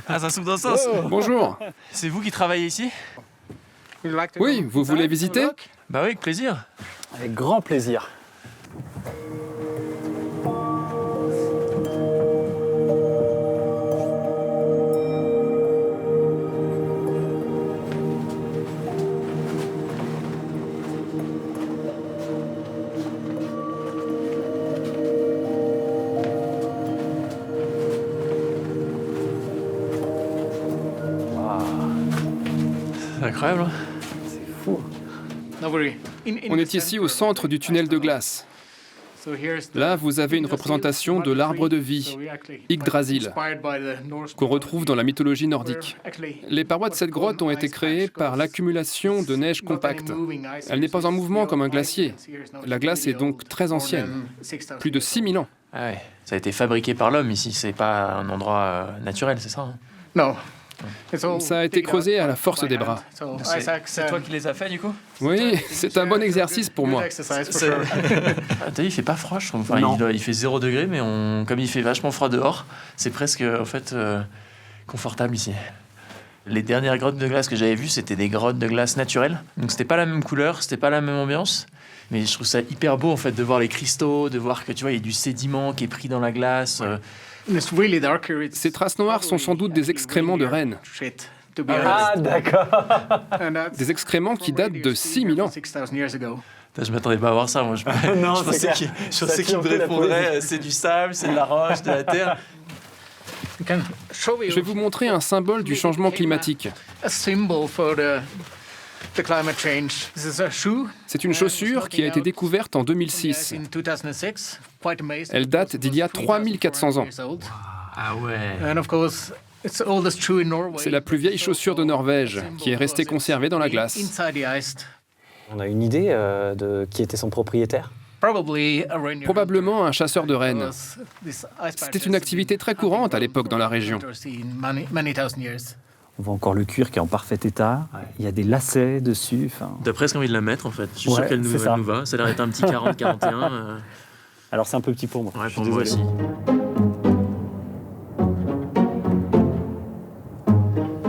Ah, ça s'ouvre dans ce sens. Oh. Bonjour. C'est vous qui travaillez ici? Oui, vous voulez visiter? Bah oui, avec plaisir. Avec grand plaisir. C'est incroyable, hein? C'est fou. On est ici au centre du tunnel de glace. Là, vous avez une représentation de l'arbre de vie, Yggdrasil, qu'on retrouve dans la mythologie nordique. Les parois de cette grotte ont été créées par l'accumulation de neige compacte. Elle n'est pas en mouvement comme un glacier. La glace est donc très ancienne, plus de 6000 ans. Ah ouais. Ça a été fabriqué par l'homme ici, c'est pas un endroit naturel, c'est ça, hein? Non. Ça a été creusé à la force des bras. C'est toi qui les as fait du coup? Oui, c'est un bon exercice pour moi. T'as vu, il fait pas froid, je trouve. Enfin, il fait 0 degré, mais comme il fait vachement froid dehors, c'est presque en fait confortable ici. Les dernières grottes de glace que j'avais vues, c'était des grottes de glace naturelles. Donc c'était pas la même couleur, c'était pas la même ambiance. Mais je trouve ça hyper beau en fait de voir les cristaux, de voir que tu vois, il y a du sédiment qui est pris dans la glace. Ces traces noires sont sans doute des excréments de rennes. Ah, d'accord. Des excréments qui datent de 6000 ans. Je m'attendais pas à voir ça, moi. Je pensais qu'il me répondrait c'est du sable, c'est de la roche, de la terre. Je vais vous montrer un symbole du changement climatique. C'est une chaussure qui a été découverte en 2006. Elle date d'il y a 3400 ans. Ah ouais. C'est la plus vieille chaussure de Norvège qui est restée conservée dans la glace. On a une idée de qui était son propriétaire? Probablement un chasseur de rennes. C'était une activité très courante à l'époque dans la région. On voit encore le cuir qui est en parfait état. Ouais. Il y a des lacets dessus. T'as presque envie de la mettre en fait. Je suis sûr qu'elle nous va. Ça a l'air d'être un petit 40-41. Alors c'est un peu petit pour moi. Ouais, pour moi aussi.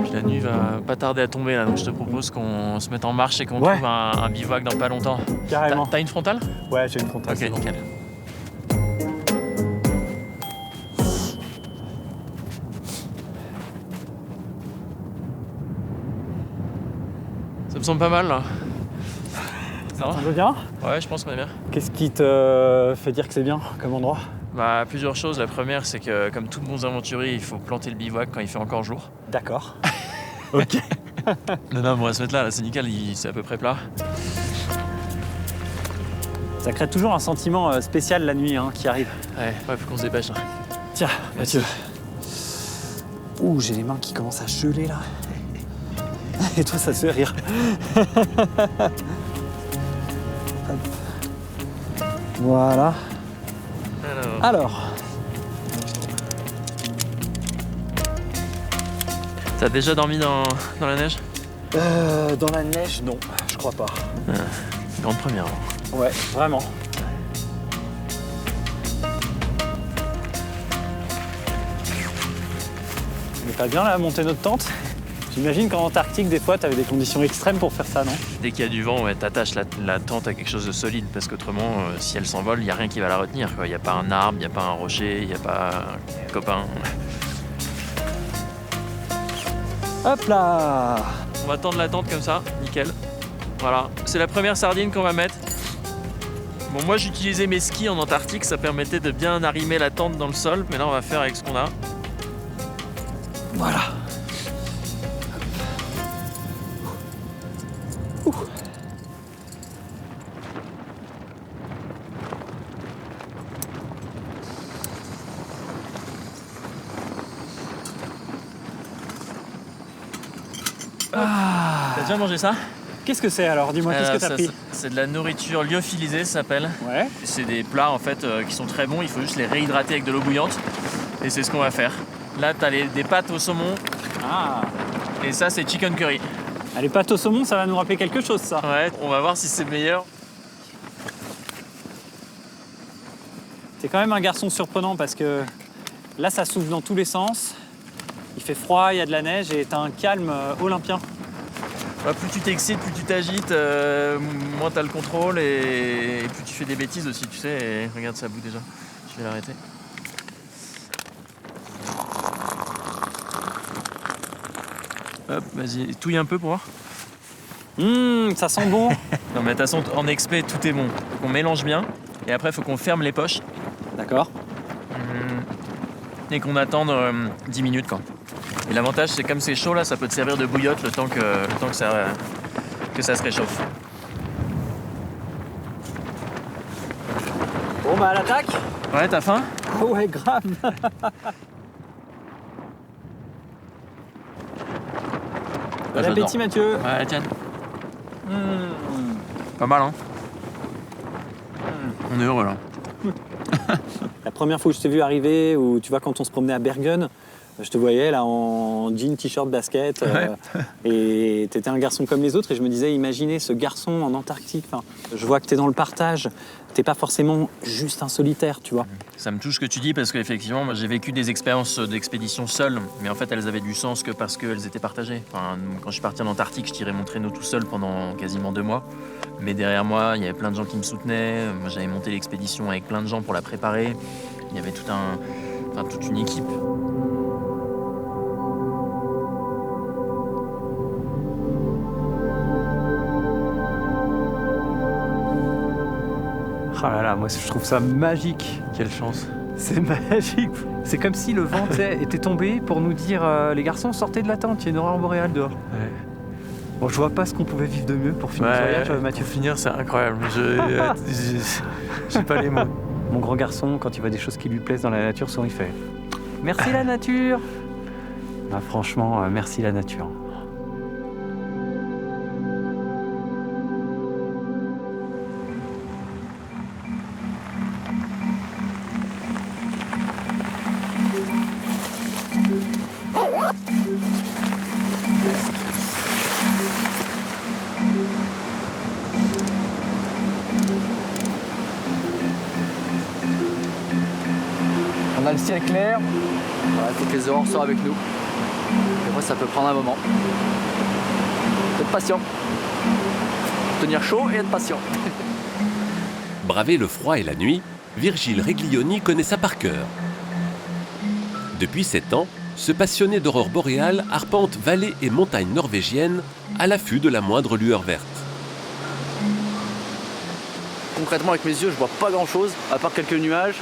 Puis la nuit va pas tarder à tomber là, donc je te propose qu'on se mette en marche et qu'on trouve un bivouac dans pas longtemps. Carrément. T'as une frontale? Ouais, j'ai une frontale. Ok, nickel. Ça me semble pas mal là. Ça va bien? Ouais, je pense qu'on est bien. Qu'est-ce qui te fait dire que c'est bien comme endroit? Bah, plusieurs choses. La première, c'est que comme tout bon aventurier, il faut planter le bivouac quand il fait encore jour. D'accord. Ok. Non, on va se mettre là, c'est nickel, c'est à peu près plat. Ça crée toujours un sentiment spécial la nuit qui arrive. Ouais, faut qu'on se dépêche. Hein. Tiens, Mathieu. Ouh, j'ai les mains qui commencent à geler là. Et toi, ça te fait rire. Voilà. Alors. T'as déjà dormi dans la neige? Dans la neige, non, je crois pas. Grande première. Ouais, vraiment. On est pas bien là à monter notre tente? J'imagine qu'en Antarctique, des fois, t'avais des conditions extrêmes pour faire ça, non? Dès qu'il y a du vent, ouais, t'attaches la tente à quelque chose de solide, parce qu'autrement, si elle s'envole, il n'y a rien qui va la retenir. Il n'y a pas un arbre, il n'y a pas un rocher, il n'y a pas un copain. Hop là! On va tendre la tente comme ça, nickel. Voilà, c'est la première sardine qu'on va mettre. Bon, moi j'utilisais mes skis en Antarctique, ça permettait de bien arrimer la tente dans le sol, mais là on va faire avec ce qu'on a. Voilà. T'as déjà mangé ça? Qu'est-ce que c'est alors? Dis-moi, qu'est-ce que t'as pris? C'est de la nourriture lyophilisée, ça s'appelle. Ouais. C'est des plats en fait qui sont très bons, il faut juste les réhydrater avec de l'eau bouillante. Et c'est ce qu'on va faire. Là, t'as des pâtes au saumon. Ah. Et ça, c'est chicken curry. Ah, les pâtes au saumon, ça va nous rappeler quelque chose, ça. Ouais, on va voir si c'est meilleur. T'es quand même un garçon surprenant parce que là, ça souffle dans tous les sens. Il fait froid, il y a de la neige et t'as un calme olympien. Bah, plus tu t'excites, plus tu t'agites, moins t'as le contrôle et plus tu fais des bêtises aussi, tu sais. Et regarde, ça bout déjà. Je vais l'arrêter. Hop, vas-y, touille un peu pour voir. Ça sent bon. Non mais de toute façon, en expé, tout est bon. Faut qu'on mélange bien et après, il faut qu'on ferme les poches. D'accord. Et qu'on attende 10 minutes, quoi. Et l'avantage, c'est comme c'est chaud là, ça peut te servir de bouillotte le temps que ça se réchauffe. Bon bah à l'attaque. Ouais, t'as faim? Ouais, grave. Bon appétit, Mathieu. Ouais, tiens. Pas mal, hein? On est heureux là. La première fois que je t'ai vu arriver, ou tu vois quand on se promenait à Bergen, je te voyais là en jean, t-shirt, basket, et t'étais un garçon comme les autres, et je me disais, imaginez ce garçon en Antarctique. Enfin, je vois que t'es dans le partage, t'es pas forcément juste un solitaire, tu vois. Ça me touche ce que tu dis parce qu'effectivement, moi, j'ai vécu des expériences d'expédition seule, mais en fait, elles avaient du sens que parce qu'elles étaient partagées. Enfin, quand je suis parti en Antarctique, je tirais mon traîneau tout seul pendant quasiment 2 mois. Mais derrière moi, il y avait plein de gens qui me soutenaient. Moi, j'avais monté l'expédition avec plein de gens pour la préparer. Il y avait toute une équipe. Oh là là, moi je trouve ça magique. Quelle chance. C'est magique. C'est comme si le vent était tombé pour nous dire les garçons, sortez de la tente, il y a une aurore boréale dehors. Ouais. Bon, je vois pas ce qu'on pouvait vivre de mieux pour finir ce voyage, Mathieu. Pour finir, c'est incroyable. J'ai pas les mots. Mon grand garçon, quand il voit des choses qui lui plaisent dans la nature, souvent il fait « Merci la nature !» Bah, franchement, merci la nature. On a le ciel clair, il faut que les aurores soient avec nous. Et après, ça peut prendre un moment. Être patient. Tenir chaud et être patient. Braver le froid et la nuit, Virgile Reglioni connaît ça par cœur. Depuis 7 ans, ce passionné d'aurore boréale arpente vallées et montagnes norvégiennes à l'affût de la moindre lueur verte. Concrètement, avec mes yeux, je vois pas grand-chose, à part quelques nuages.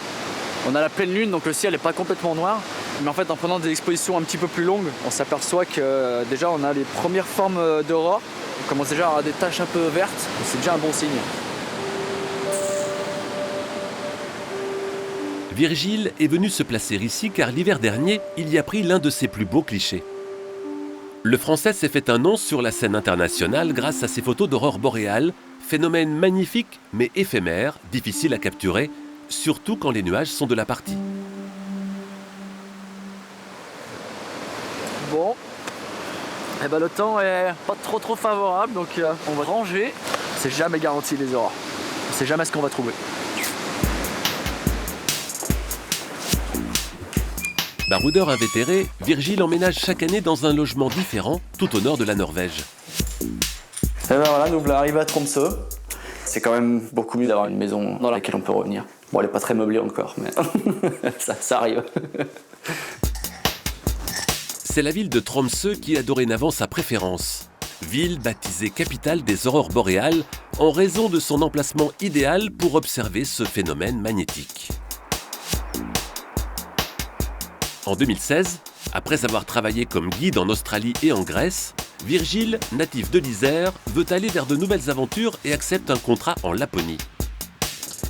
On a la pleine lune, donc le ciel n'est pas complètement noir. Mais en fait, en prenant des expositions un petit peu plus longues, on s'aperçoit que déjà, on a les premières formes d'aurore. On commence déjà à avoir des taches un peu vertes, et c'est déjà un bon signe. Virgile est venu se placer ici car l'hiver dernier, il y a pris l'un de ses plus beaux clichés. Le Français s'est fait un nom sur la scène internationale grâce à ses photos d'aurore boréale, Phénomène magnifique mais éphémère, difficile à capturer, surtout quand les nuages sont de la partie. Bon, eh ben, le temps est pas trop favorable, donc on va ranger. C'est jamais garanti les aurores. On sait jamais ce qu'on va trouver. Baroudeur invétéré, Virgile emménage chaque année dans un logement différent, tout au nord de la Norvège. Et ben voilà, nous voilà arrivés à Tromsø. C'est quand même beaucoup mieux d'avoir une maison dans laquelle on peut revenir. Bon, elle n'est pas très meublée encore, mais ça arrive. C'est la ville de Tromsø qui a dorénavant sa préférence. Ville baptisée capitale des aurores boréales en raison de son emplacement idéal pour observer ce phénomène magnétique. En 2016, après avoir travaillé comme guide en Australie et en Grèce, Virgile, natif de l'Isère, veut aller vers de nouvelles aventures et accepte un contrat en Laponie.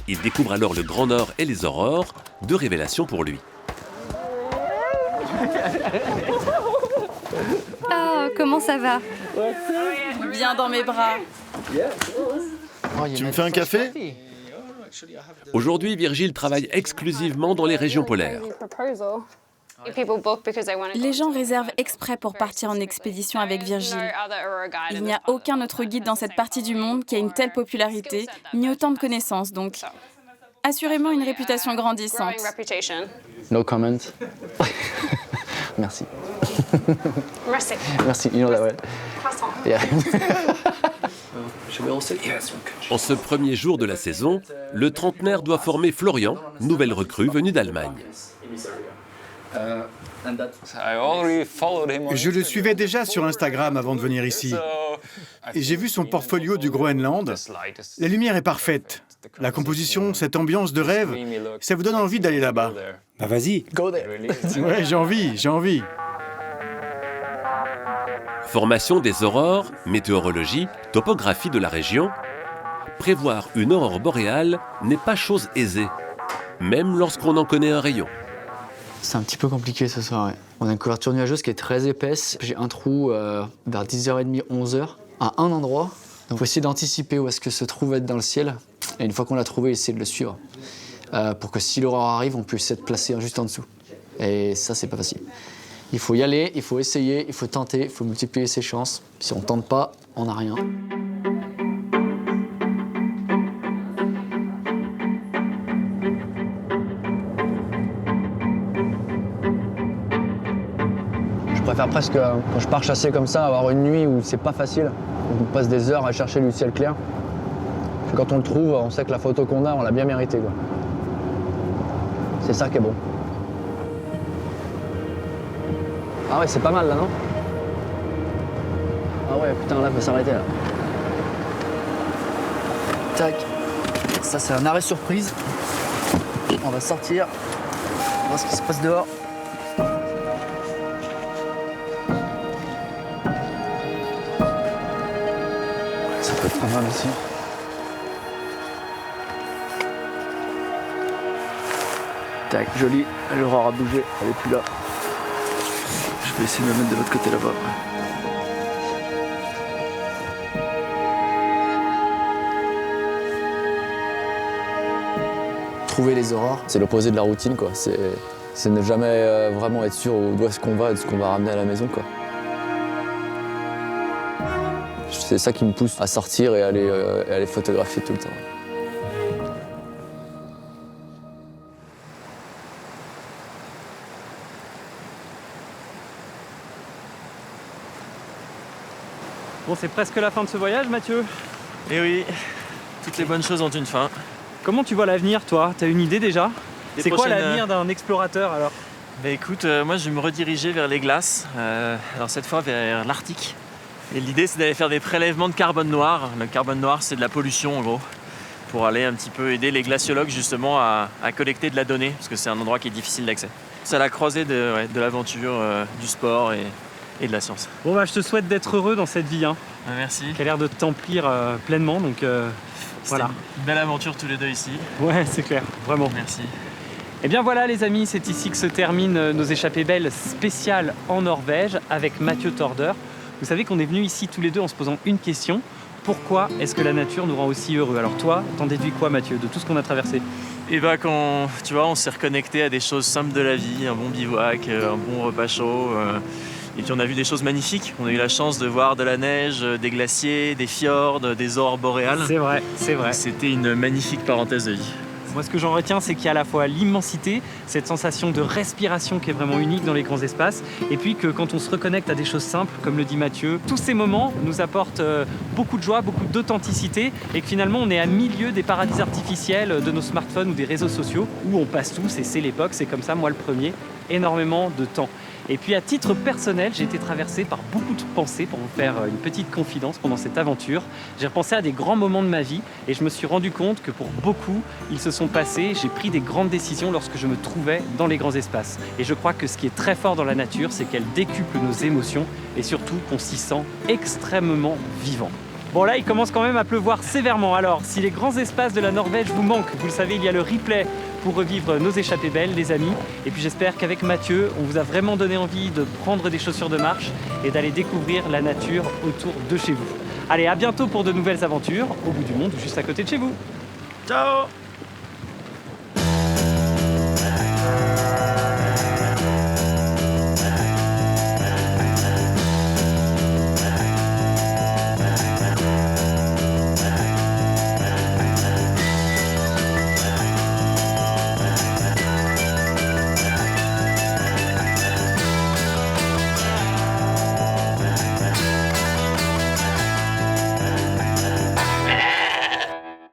Il découvre alors le Grand Nord et les aurores, deux révélations pour lui. Oh, comment ça va? Bien dans mes bras. Tu me fais un café? Aujourd'hui, Virgile travaille exclusivement dans les régions polaires. Les gens réservent exprès pour partir en expédition avec Virgile. Il n'y a aucun autre guide dans cette partie du monde qui a une telle popularité, ni autant de connaissances, donc assurément une réputation grandissante. No comment. Merci. Merci. Merci, you know that way. Yeah. En ce premier jour de la saison, le trentenaire doit former Florian, nouvelle recrue venue d'Allemagne. Je le suivais déjà sur Instagram avant de venir ici. Et j'ai vu son portfolio du Groenland. La lumière est parfaite. La composition, cette ambiance de rêve, ça vous donne envie d'aller là-bas. Bah vas-y. Ouais, j'ai envie. Formation des aurores, météorologie, topographie de la région. Prévoir une aurore boréale n'est pas chose aisée, même lorsqu'on en connaît un rayon. C'est un petit peu compliqué ce soir, ouais. On a une couverture nuageuse qui est très épaisse. J'ai un trou vers 10h30, 11h, à un endroit. Donc il faut essayer d'anticiper où est-ce que se trouve être dans le ciel. Et une fois qu'on l'a trouvé, essayer de le suivre. Pour que si l'aurore arrive, on puisse être placé juste en dessous. Et ça, c'est pas facile. Il faut y aller, il faut essayer, il faut tenter, il faut multiplier ses chances. Si on tente pas, on n'a rien. Je préfère presque, quand je pars chasser comme ça, avoir une nuit où c'est pas facile. On passe des heures à chercher du ciel clair. Puis quand on le trouve, on sait que la photo qu'on a, on l'a bien mérité, quoi. C'est ça qui est bon. Ah ouais, c'est pas mal là, non? Ah ouais, putain, là, faut s'arrêter là. Tac. Ça, c'est un arrêt surprise. On va sortir. On va voir ce qui se passe dehors. Ça peut être pas mal aussi. Tac, joli. L'aurore a bougé, elle est plus là. Je vais essayer de me mettre de l'autre côté là-bas. Trouver les aurores, c'est l'opposé de la routine, quoi. C'est ne jamais vraiment être sûr d'où est-ce qu'on va et de ce qu'on va ramener à la maison, quoi. C'est ça qui me pousse à sortir et à aller photographier tout le temps. Bon, c'est presque la fin de ce voyage, Mathieu. Eh oui, toutes les bonnes choses ont une fin. Comment tu vois l'avenir, toi? T'as une idée déjà? C'est quoi l'avenir d'un explorateur, alors? Bah écoute, moi je vais me rediriger vers les glaces, alors cette fois vers l'Arctique. Et l'idée c'est d'aller faire des prélèvements de carbone noir. Le carbone noir c'est de la pollution en gros, pour aller un petit peu aider les glaciologues justement à collecter de la donnée, parce que c'est un endroit qui est difficile d'accès. C'est à la croisée de l'aventure, du sport et de la science. Bon bah je te souhaite d'être heureux dans cette vie, hein. Merci. Qui a l'air de t'emplir pleinement, donc voilà. Une belle aventure tous les deux ici. Ouais, c'est clair, vraiment. Merci. Et bien voilà les amis, c'est ici que se terminent nos échappées belles spéciales en Norvège avec Mathieu Torder. Vous savez qu'on est venus ici tous les deux en se posant une question. pourquoi est-ce que la nature nous rend aussi heureux? Alors toi, t'en déduis quoi, Mathieu, de tout ce qu'on a traversé? Et bah quand, tu vois, on s'est reconnecté à des choses simples de la vie, un bon bivouac, un bon repas chaud, et puis on a vu des choses magnifiques. On a eu la chance de voir de la neige, des glaciers, des fjords, des aurores boréales. C'est vrai, c'est vrai. C'était une magnifique parenthèse de vie. Moi, ce que j'en retiens, c'est qu'il y a à la fois l'immensité, cette sensation de respiration qui est vraiment unique dans les grands espaces, et puis que quand on se reconnecte à des choses simples, comme le dit Mathieu, tous ces moments nous apportent beaucoup de joie, beaucoup d'authenticité, et que finalement, on est à milieu des paradis artificiels de nos smartphones ou des réseaux sociaux, où on passe tous, et c'est l'époque, c'est comme ça, moi le premier, énormément de temps. Et puis à titre personnel, j'ai été traversé par beaucoup de pensées pour vous faire une petite confidence pendant cette aventure. J'ai repensé à des grands moments de ma vie et je me suis rendu compte que pour beaucoup, ils se sont passés, j'ai pris des grandes décisions lorsque je me trouvais dans les grands espaces. Et je crois que ce qui est très fort dans la nature, c'est qu'elle décuple nos émotions et surtout qu'on s'y sent extrêmement vivant. Bon là, il commence quand même à pleuvoir sévèrement. Alors, si les grands espaces de la Norvège vous manquent, vous le savez, il y a le replay pour revivre nos échappées belles, les amis. Et puis j'espère qu'avec Mathieu, on vous a vraiment donné envie de prendre des chaussures de marche et d'aller découvrir la nature autour de chez vous. Allez, à bientôt pour de nouvelles aventures, au bout du monde, juste à côté de chez vous. Ciao!